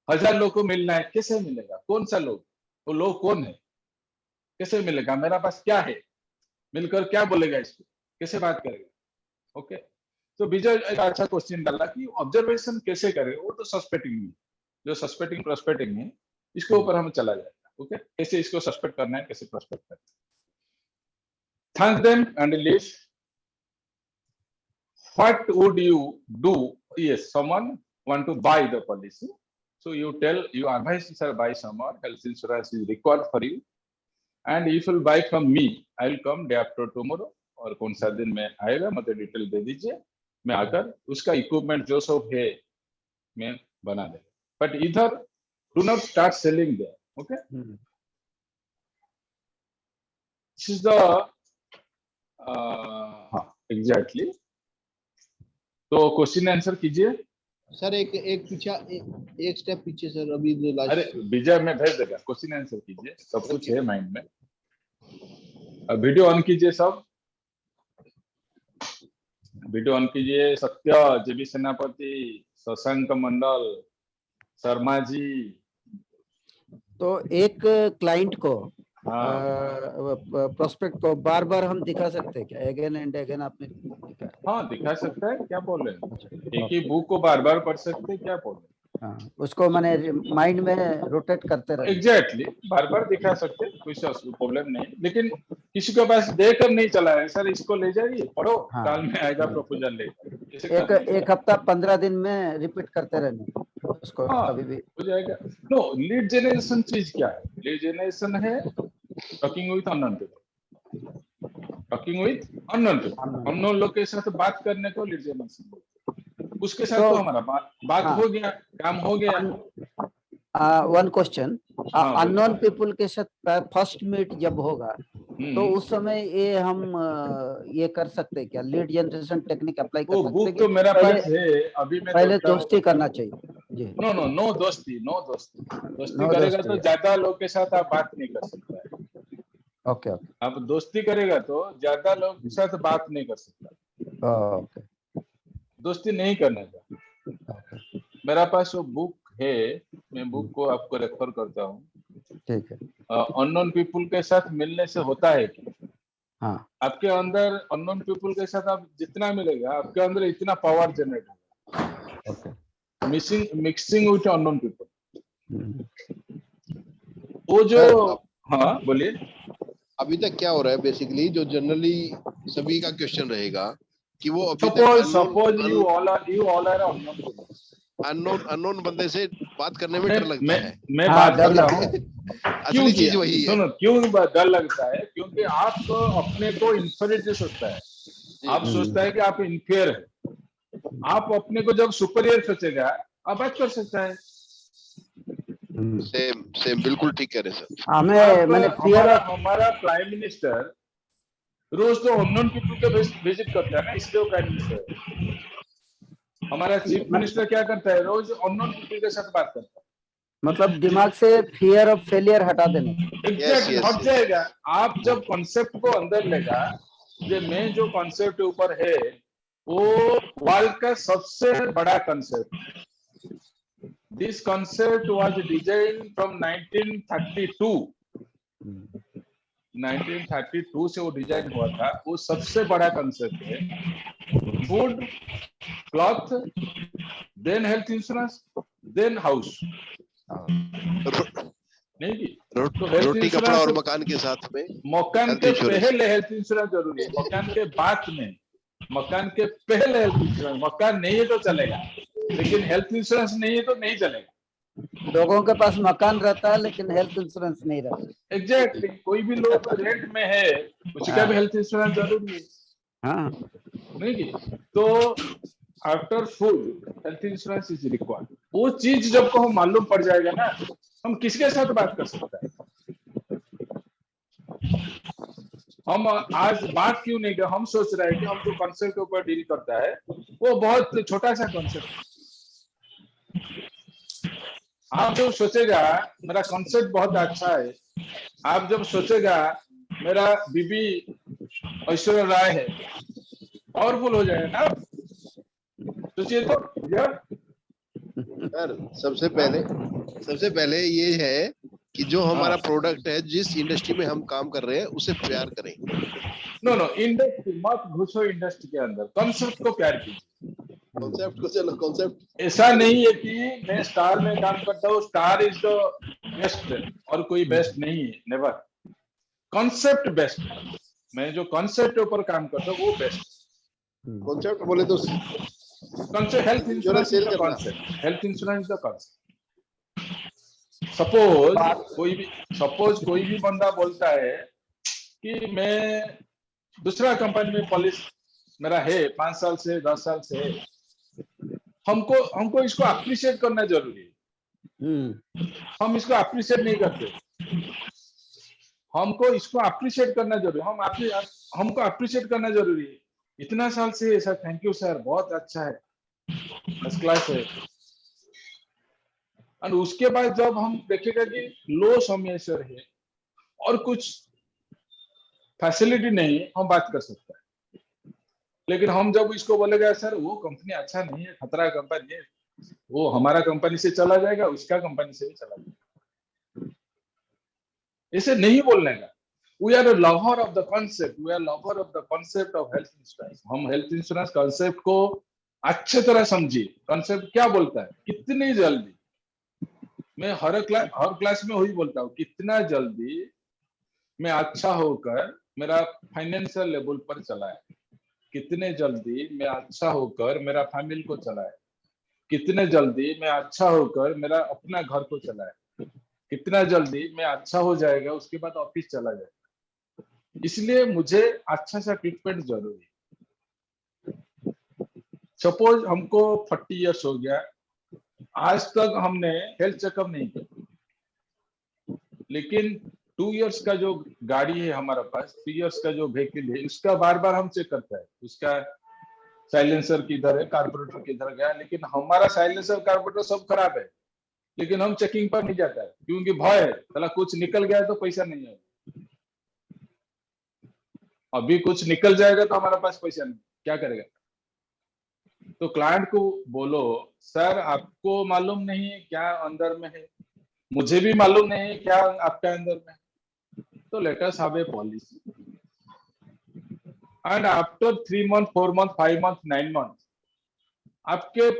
1000 लोग को मिलना है, कैसे मिलेगा? कौन सा लोग, वो लोग कौन है, कैसे मिलेगा? मेरा पास क्या है, मिलकर क्या बोलेगा, इसको कैसे बात करेगा? ओके तो विजय एक अच्छा क्वेश्चन डाला कि ऑब्जर्वेशन कैसे करे, वो तो सस्पेक्टिंग नहीं। जो सस्पेक्टिंग प्रोस्पेक्टिंग है, इसके ऊपर हम चला जाएगा। ओके, कैसे इसको सस्पेक्ट करना है, कैसे प्रोस्पेक्ट करना है। Thank them and leave. What would you do? Yes, someone want to buy the policy, so you advise, sir, buy someone, health insurance is required for you, and if you buy from me, I will come day after tomorrow, और कौन सा दिन में आएगा मुझे detail दे दीजिए, मैं आकर उसका इक्विपमेंट जो सब है मैं बना देगा। बट इधर do not start selling their. Okay, this is the exactly. तो क्वेश्चन आंसर कीजिए सर। एक स्टेप पीछे सर, अभी लास्ट। अरे विजय में भेज देगा, क्वेश्चन आंसर कीजिए, सब कुछ है माइंड में। वीडियो ऑन कीजिए, सब वीडियो ऑन कीजिए। सत्य, जेबी सेनापति, शशांक मंडल, शर्मा जी। तो एक क्लाइंट को प्रोस्पेक्ट को बार बार हम दिखा सकते हैं क्या? अगेन एंड अगेन आपने दिखा? हाँ, दिखा सकता है, क्या बोल रहे हैं? एक ही बुक को बार बार पढ़ सकते हैं, क्या बोल रहे हैं? हाँ, उसको मैंने माइंड में रोटेट करते रहे। एग्जैक्टली, बार बार दिखा सकते, कोई प्रॉब्लम नहीं। लेकिन किसी के पास देकर नहीं चला है, सर इसको ले जाइए पढ़ो, हाँ, काल में आएगा प्रपोजल लेकर। एक हफ्ता 15 दिन में रिपीट करते रहने उसको। हाँ, कभी भी हो जाएगा। नो, लीड जनरेशन चीज क्या है? लीड जनरेशन है talking with unknown people, talking with unknown people, unknown लोग के साथ बात करने को लीड जनरेशन बोलते हैं। उसके साथ तो हमारा बात हो गया, काम हो गया। वन क्वेश्चन, अननोन पीपल के साथ फर्स्ट मीट जब होगा तो उस समय ये हम ये कर सकते हैं क्या? लीड जनरेशन टेक्निक अप्लाई कर सकते हैं? बुक तो मेरा पास है, अभी मैं पहले दोस्ती करना चाहिए जी। नो दोस्ती करेगा तो ज्यादा लोग के साथ आप बात नहीं कर सकता है। ओके, आप दोस्ती करेगा तो ज्यादा लोग के साथ बात नहीं कर सकता। ओके, दोस्ती नहीं करना था। मेरा पास वो बुक है, मैं बुक को आपको रेफर करता हूँ। ठीक है। अननोन पीपल के साथ मिलने से होता है कि हाँ, आपके अंदर अननोन पीपल के साथ आप जितना मिलेगा, आपके अंदर इतना पावर जनरेट होगा। Okay, mixing with unknown people, वो जो। हाँ बोलिए। अभी तक क्या हो रहा है बेसिकली, जो जनरली सभी का क्वेश्चन रहेगा कि वो अभी suppose you all are unknown बंदे से बात करने में डर लगता है। मैं बात कर रहा हूँ, असली चीज वही है। सुनो, क्यों डर लगता है? क्योंकि आप अपने को इंफीरियरिटी सोचता है, आप सोचता है कि आप इंफीरियर है। आप अपने को जब सुपीरियर सोचेगा, आप बात कर सकता है। सेम बिल्कुल ठीक कह रहे सर। हमारा प्राइम मिनिस्टर रोज तो अननोन पीपल के विजिट करता है ना, इसलिए वो प्राइम मिनिस्टर है। हमारा चीफ मिनिस्टर क्या करता है? रोज अननोन पीपल के साथ बात करता है। मतलब दिमाग से फियर ऑफ फेलियर हटा देना। एग्जैक्टली, हट जाएगा। आप जब कॉन्सेप्ट को अंदर लेगा, जो मैं जो कॉन्सेप्ट ऊपर है वो वर्ल्ड का सबसे बड़ा concept. This concept was design from 1932। 1932 से वो डिजाइन हुआ था। वो सबसे बड़ा कंसेप्ट है। Food, cloth, then health insurance, then house. नहीं की तो रोटी, कपड़ा और मकान के साथ में, मकान के पहले हेल्थ इंश्योरेंस जरूरी है, मकान के बाद में। मकान के पहले हेल्थ इंश्योरेंस, मकान नहीं है तो चलेगा, लेकिन हेल्थ इंश्योरेंस नहीं है तो नहीं चलेगा। लोगों के पास मकान रहता है लेकिन हेल्थ इंश्योरेंस नहीं रहता। एग्जैक्टली, कोई भी लोग रेंट में है, उसका भी हेल्थ इंश्योरेंस जरूरी है। हाँ, नहीं की तो after food health insurance is required. वो चीज जब को हम मालूम पड़ जाएगा ना, हम किसके साथ बात कर सकते हैं। हम आज बात क्यों नहीं कर, हम सोच रहे हैं कि हम जो कॉन्सेप्ट के ऊपर डील करता है वो बहुत छोटा सा कॉन्सेप्ट। आप जब सोचेगा मेरा कॉन्सेप्ट बहुत अच्छा है, आप जब सोचेगा मेरा बीबी ऐश्वर्या राय है, पावरफुल हो जाएगा ना। सोचिए तो यार। सर सबसे पहले ये है कि जो हमारा प्रोडक्ट है, जिस इंडस्ट्री में हम काम कर रहे हैं उसे प्यार करें। नो इंडस्ट्री मत घुसो, इंडस्ट्री के अंदर कॉन्सेप्ट को प्यार कीजिए। कॉन्सेप्ट को चलो, कॉन्सेप्ट ऐसा नहीं है कि मैं स्टार में काम करता हूँ, स्टार इज द बेस्ट और कोई बेस्ट नहीं है, नेवर। कॉन्सेप्ट बेस्ट, मैं जो कॉन्सेप्ट के ऊपर काम करता हूँ वो बेस्ट। कॉन्सेप्ट बोले तो concept health insurance is the concept, health insurance the concept. Suppose कोई भी बंदा बोलता है कि मैं दूसरा कंपनी में पॉलिसी मेरा है 5 साल से 10 साल से है, हमको इसको अप्रिशिएट करना जरूरी है। हम इसको अप्रिशिएट नहीं करते, हमको इसको अप्रिशिएट करना जरूरी है। हमको अप्रिशिएट करना जरूरी है। इतना साल से सर, थैंक यू सर, बहुत अच्छा है, फर्स्ट क्लास है। और उसके बाद जब हम देखेगा कि लो समयसर है और कुछ फैसिलिटी नहीं है, हम बात कर सकते हैं। लेकिन हम जब इसको बोलेगा सर वो कंपनी अच्छा नहीं है, खतरा कंपनी है, वो हमारा कंपनी से चला जाएगा, उसका कंपनी से भी चला जाएगा, इसे नहीं बोलने का। We are a lover of the concept, we are lover of the concept of health insurance. हम हेल्थ इंश्योरेंस कॉन्सेप्ट को अच्छे तरह समझिए। कॉन्सेप्ट क्या बोलता है, कितनी जल्दी, मैं हर क्लास में वही बोलता हूँ, कितना जल्दी मैं अच्छा होकर मेरा फाइनेंशियल लेवल पर चला है, कितने जल्दी मैं अच्छा होकर मेरा फैमिली को चलाए, कितने जल्दी मैं अच्छा होकर मेरा अपना घर को चलाए, कितना जल्दी मैं अच्छा हो जाएगा उसके बाद ऑफिस चला जाएगा। इसलिए मुझे अच्छा सा ट्रीटमेंट जरूरी है। सपोज हमको 40 इयर्स हो गया, आज तक हमने हेल्थ चेकअप नहीं किया, लेकिन 2 इयर्स का जो गाड़ी है हमारा पास, 3 इयर्स का जो व्हीकल है, उसका बार बार हम चेक करता है, उसका साइलेंसर किधर है, कार्बोरेटर किधर गया। लेकिन हमारा साइलेंसर कार्बोरेटर सब खराब है, लेकिन हम चेकिंग पर नहीं जाता है, क्योंकि भय है, साला कुछ निकल गया तो पैसा नहीं है। अभी कुछ निकल जाएगा तो हमारे पास पैसा नहीं, क्या करेगा? तो क्लाइंट को बोलो सर आपको मालूम नहीं है क्या अंदर में है, मुझे भी मालूम नहीं है क्या आपका अंदर में है, तो let us have a policy and after 3 month 4 month 5 month 9 month आपके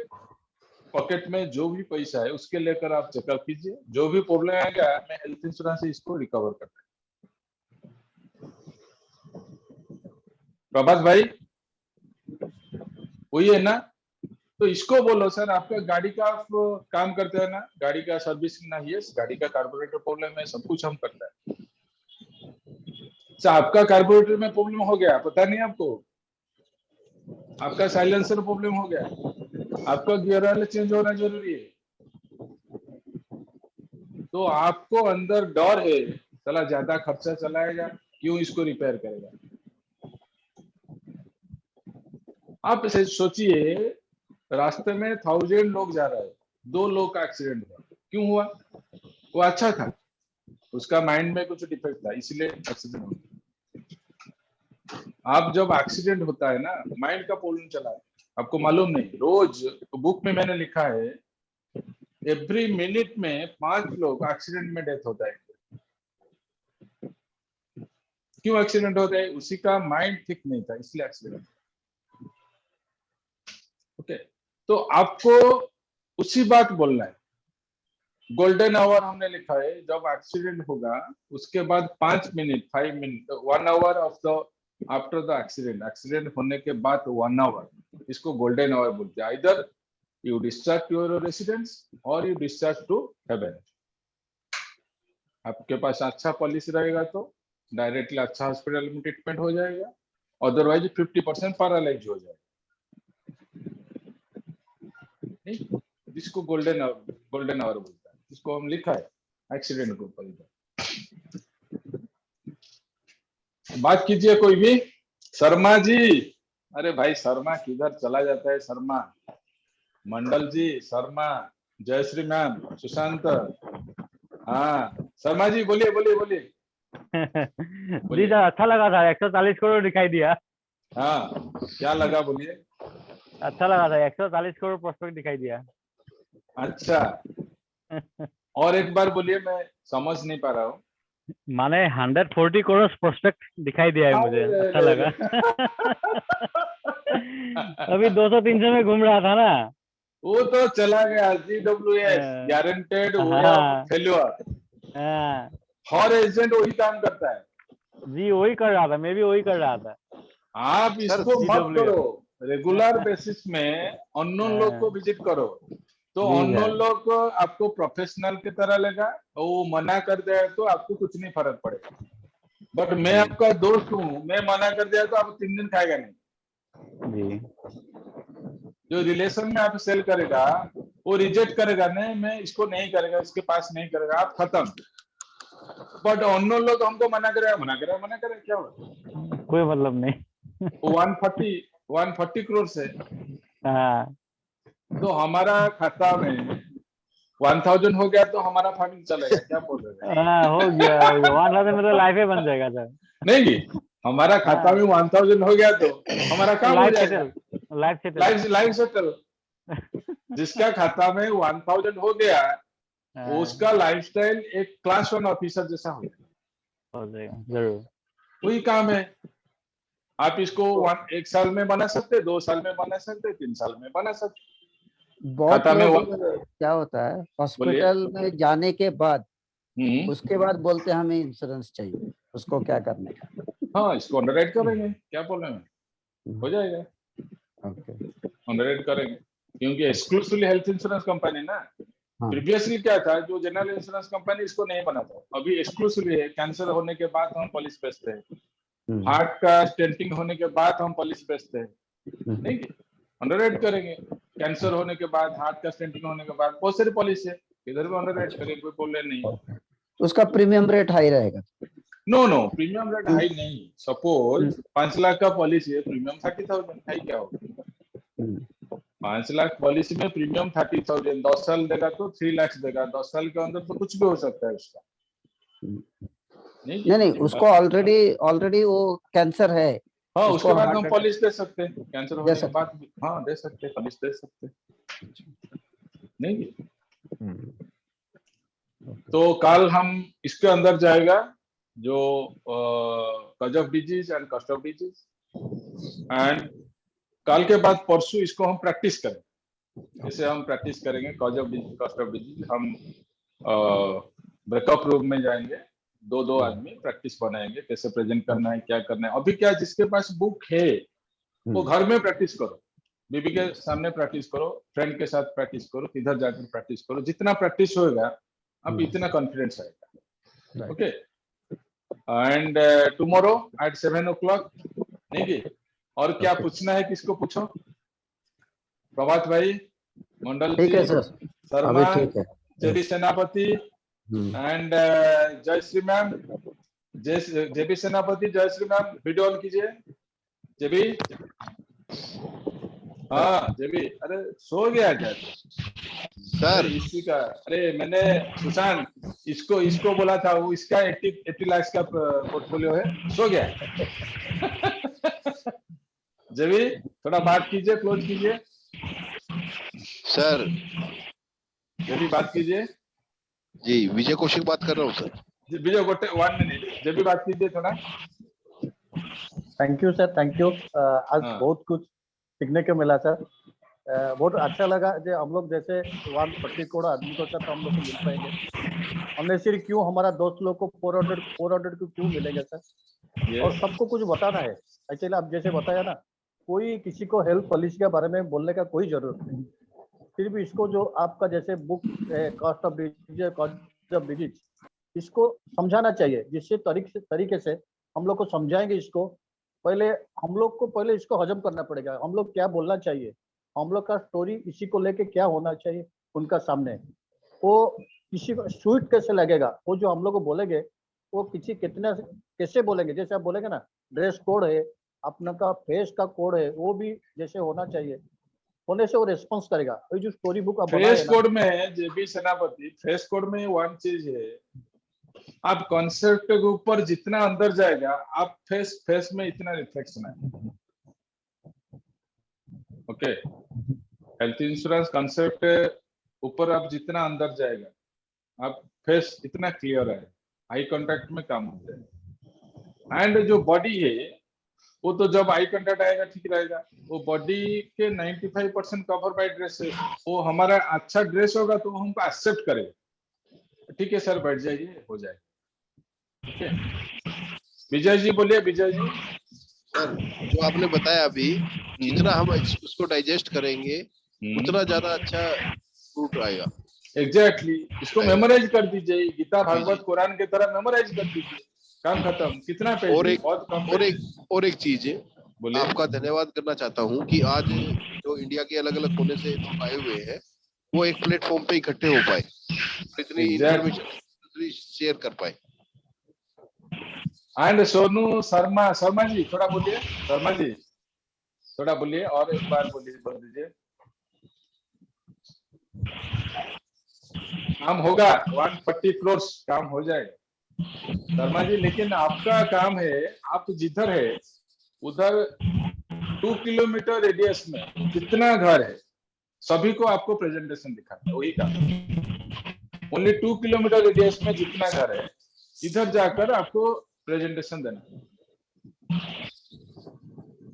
पॉकेट में जो भी पैसा है उसके लेकर आप चेकअप कीजिए, जो भी प्रॉब्लम आएगा मैं हेल्थ इंश्योरेंस से इसको रिकवर करता हूं। प्रभात भाई वही है ना, तो इसको बोलो सर आपका गाड़ी का आप काम करते हैं ना, गाड़ी का सर्विसिंग ना, यस गाड़ी का कार्बोरेटर प्रॉब्लम है, सब कुछ हम करता है। आपका कार्बोरेटर में प्रॉब्लम हो गया, पता नहीं आपको, आपका साइलेंसर प्रॉब्लम हो गया, आपका गियर ऑयल चेंज होना जरूरी है, तो आपको अंदर डर है चला ज्यादा खर्चा चलाएगा, क्यों इसको रिपेयर करेगा। आप इसे सोचिए, रास्ते में 1000 लोग जा रहे हैं, 2 लोग का एक्सीडेंट हुआ, क्यों हुआ? वो अच्छा था, उसका माइंड में कुछ डिफेक्ट था, इसलिए एक्सीडेंट हुआ। आप जब एक्सीडेंट होता है ना, माइंड का प्रॉब्लम चला है, आपको मालूम नहीं। रोज बुक में मैंने लिखा है एवरी मिनट में 5 लोग एक्सीडेंट में डेथ होता है। क्यों एक्सीडेंट होता है? उसी का माइंड ठीक नहीं था, इसलिए एक्सीडेंट। ओके, तो आपको उसी बात बोलना है। गोल्डन आवर हमने लिखा है, जब एक्सीडेंट होगा उसके बाद 5 minute 5 minute 1 hour of the after the accident, accident होने के बाद 1 आवर, इसको गोल्डन आवर बोलते हैं। Either you discharge to your residence और यू डिस्चार्ज टू हेवन। आपके पास अच्छा पॉलिसी रहेगा तो डायरेक्टली अच्छा हॉस्पिटल में ट्रीटमेंट हो जाएगा, अदरवाइज 50% पैरालाइज हो जाएगा। नहीं, जिसको गोल्डन आवर बोलता है, इसको हम लिखा है एक्सीडेंट के ऊपर। बात कीजिए कोई भी। शर्मा जी, अरे भाई शर्मा किधर चला जाता है? शर्मा मंडल जी, शर्मा, जयश्री मैम, सुशांत, हाँ शर्मा जी बोलिए बोलिए बोलिए। जी सर, अच्छा लगा था, 140 करोड़ दिखाई दिया। हाँ क्या लगा बोलिए। अच्छा लगा था, 140 करोड़ प्रोस्पेक्ट दिखाई दिया। अच्छा और एक बार बोलिए, मैं समझ नहीं पा रहा हूँ। माने 140 करोड़ प्रोस्पेक्ट दिखाई दिया है मुझे, अच्छा लगा। अभी 200-300 में घूम रहा था ना। वो तो चला गया। GWF guaranteed way of failure. Her agent वही काम करता है जी, वही कर रहा था, मैं भी वही कर रहा था। आप इसको मत करो, रेगुलर बेसिस में अननोन लोग को विजिट करो, तो अननोन लोग आपको प्रोफेशनल की तरह लेगा, और वो मना कर दे तो आपको कुछ नहीं फर्क पड़ेगा। बट मैं आपका दोस्त हूँ, मैं मना कर दिया तो आप 3 दिन खाएगा नहीं जी। जो रिलेशन में आप सेल करेगा वो रिजेक्ट करेगा, नहीं मैं इसको नहीं करेगा, इसके पास नहीं करेगा, आप खत्म। बट अननोन लोग हमको मना करेगा क्या होगा? कोई मतलब नहीं। 140 करोड़ से तो हमारा खाता में 1000 हो गया तो हमारा फैमिली चलेगा, क्या बोल रहे हैं? हो गया 1000 में तो लाइफ ही बन जाएगा सर। नहीं, हमारा खाता में 1000 हो गया तो हमारा काम हो जाएगा, लाइफ सेटल। जिसका खाता में 1000 हो गया उसका लाइफस्टाइल एक क्लास 1 ऑफिसर जैसा हो जाएगा। जरूर वही काम है। आप इसको 1 साल में बना सकते, 2 साल में बना सकते, 3 साल में बना सकते। बहुत लोग क्या होता है हॉस्पिटल में जाने के बाद उसके बाद बोलते हैं हमें इंश्योरेंस चाहिए, उसको क्या करने का? हाँ, इसको अंडरराइट करेंगे, क्या बोल रहे हैं, हो जाएगा। ओके, अंडरराइट करेंगे क्योंकि एक्सक्लूसिवली हेल्थ इंश्योरेंस कंपनी ना। प्रीवियसली क्या था, जो जनरल इंश्योरेंस कंपनी इसको नहीं बनाता, अभी एक्सक्लूसिवली है। कैंसर होने के बाद हम पॉलिसी बेचते हैं, हार्ट का स्टेंटिंग होने के बाद हम पॉलिसी बेचते हैं, नहीं अंडरराइट करेंगे। कैंसर होने के बाद, हार्ट का स्टेंटिंग होने के बाद बहुत सारी पॉलिसी है, इधर भी अंडरराइट करेंगे, कोई प्रॉब्लम नहीं। उसका प्रीमियम रेट हाई रहेगा? नो, प्रीमियम रेट हाई नहीं। सपोज 5 लाख का पॉलिसी है, प्रीमियम 30,000, हाई क्या होगा? 5 लाख पॉलिसी में प्रीमियम 30,000, 10 साल देगा तो 3 लाख देगा, 10 साल के अंदर तो कुछ भी हो सकता है उसका। नहीं, उसको ऑलरेडी वो कैंसर है। हाँ, उसके बाद हम पॉलिसी दे सकते हैं, कैंसर होने के बाद। हाँ, दे सकते हैं, पॉलिसी दे सकते हैं, नहीं। तो कल हम इसके अंदर जाएगा जो cause of disease and cost of disease, and कल के बाद परसों इसको हम प्रैक्टिस करेंगे। जैसे हम प्रैक्टिस करेंगे cause of disease, cost of disease, हम ब्रेकअप रूम में जाएंगे, 2 आदमी प्रैक्टिस बनाएंगे, कैसे प्रेजेंट करना है, क्या करना है। अभी क्या, जिसके पास बुक है वो घर में प्रैक्टिस करो, बीबी के सामने प्रैक्टिस करो, फ्रेंड के साथ प्रैक्टिस करो, किधर जाकर प्रैक्टिस करो। जितना प्रैक्टिस होगा अब इतना कॉन्फिडेंस आएगा। Okay, and tomorrow at 7 o'clock, नहीं की? और क्या पूछना है, किसको पूछो? प्रभात भाई, मंडल जी, शर्मा, जेबी सेनापति एंड जयश्री मैम, जेबी सेनापति, जयश्री मैम, वीडियो ऑन कीजिए। जेबी, हाँ जेबी, अरे सो गया क्या सर? इसी का, अरे मैंने सुशांत इसको बोला था, वो इसका 80 लाख का पोर्टफोलियो है, सो गया। जेबी थोड़ा बात कीजिए, क्लोज कीजिए सर। जेबी बात कीजिए। जी, विजय कौशिक बात कर रहा हूँ सर। विजय गोटे 1 मिनट, जेबी बात कीजिए थोड़ा। Thank you sir, thank you. आज बहुत कुछ सीखने को मिला सर, बहुत अच्छा लगा। जो हम लोग जैसे 140 करोड़ आदमी को सर, तो हम लोग को मिल पाएंगे हमने सिर्फ क्यों, हमारा दोस्त लोग को 400 को क्यों मिलेंगे सर? और सबको कुछ बताना है। एक्चुअली आप जैसे बताया ना, कोई किसी को हेल्थ पॉलिसी के बारे में बोलने का कोई जरूरत नहीं, सिर्फ इसको जो आपका जैसे बुक कॉस्ट ऑफ डिजीज, इसको समझाना चाहिए, जिससे तरीके से हम लोग को समझाएंगे। इसको पहले हम लोग को पहले इसको हजम करना पड़ेगा, हम लोग क्या बोलना चाहिए, हम लोग का स्टोरी इसी को लेके क्या होना चाहिए उनका सामने, वो किसी को स्वीट कैसे लगेगा, वो जो हम लोग को बोलेंगे वो कैसे बोलेंगे। जैसे आप बोलेंगे ना, ड्रेस कोड है अपना का, फेस का कोड है, वो भी जैसे होना चाहिए, होने से वो रेस्पॉन्स करेगा। ये जो स्टोरी बुक आप बनाए फेस कोड में, जेबी सेनापति, फेस कोड में 1 चीज है, आप कॉन्सेप्ट के ऊपर जितना अंदर जाएगा, आप फेस में इतना रिफ्लेक्शन है। ओके, हेल्थ इंश्योरेंस कॉन्सेप्ट ऊपर आप जितना अंदर जाएगा, आप फेस इतना क्लियर है, आई कांटेक्ट में काम होता है। एंड जो बॉडी है वो तो जब आई कंटेक्ट आएगा ठीक रहेगा। वो बॉडी के 95% कवर बाय ड्रेस है, वो हमारा अच्छा ड्रेस होगा तो हमको एक्सेप्ट करेगा। ठीक है सर, बैठ जाइए, हो जाए। ठीक है, विजय जी बोलिए। विजय जी। सर जो आपने बताया अभी, जितना हम उसको डाइजेस्ट करेंगे उतना ज्यादा अच्छा फ्रूट आएगा। एग्जैक्टली, इसको मेमोराइज कर दीजिए, गीता भागवत कुरान की तरह मेमोराइज कर दीजिए, काम खत्म। कितना पेज? बहुत कम। और एक चीज है, आपका धन्यवाद करना चाहता हूँ कि आज जो इंडिया के अलग अलग कोने से लोग आए हुए हैं वो एक प्लेटफॉर्म पे इकट्ठे हो पाए, इतनी इंफॉर्मेशन शेयर कर पाए। एंड सोनू शर्मा, शर्मा जी थोड़ा बोलिए। शर्मा जी थोड़ा बोलिए, और एक बार बोलिए, बोल दीजिए। काम होगा, 140 करोड़ काम हो जाएगा शर्मा जी। लेकिन आपका काम है, आप जिधर है उधर 2 किलोमीटर रेडियस में जितना घर है सभी को आपको प्रेजेंटेशन दिखाना है, वही काम। ओनली 2 किलोमीटर रेडियस में जितना घर है इधर जाकर आपको प्रेजेंटेशन देना।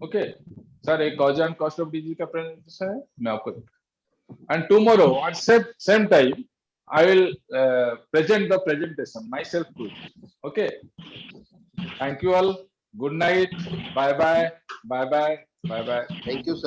ओके सर, एक cause and cost of DG का प्रेजेंटेशन है, मैं आपको। And tomorrow at same time I will present the presentation myself too. Okay. Thank you all. Good night. Bye bye. Bye bye. Bye bye. Thank you, sir.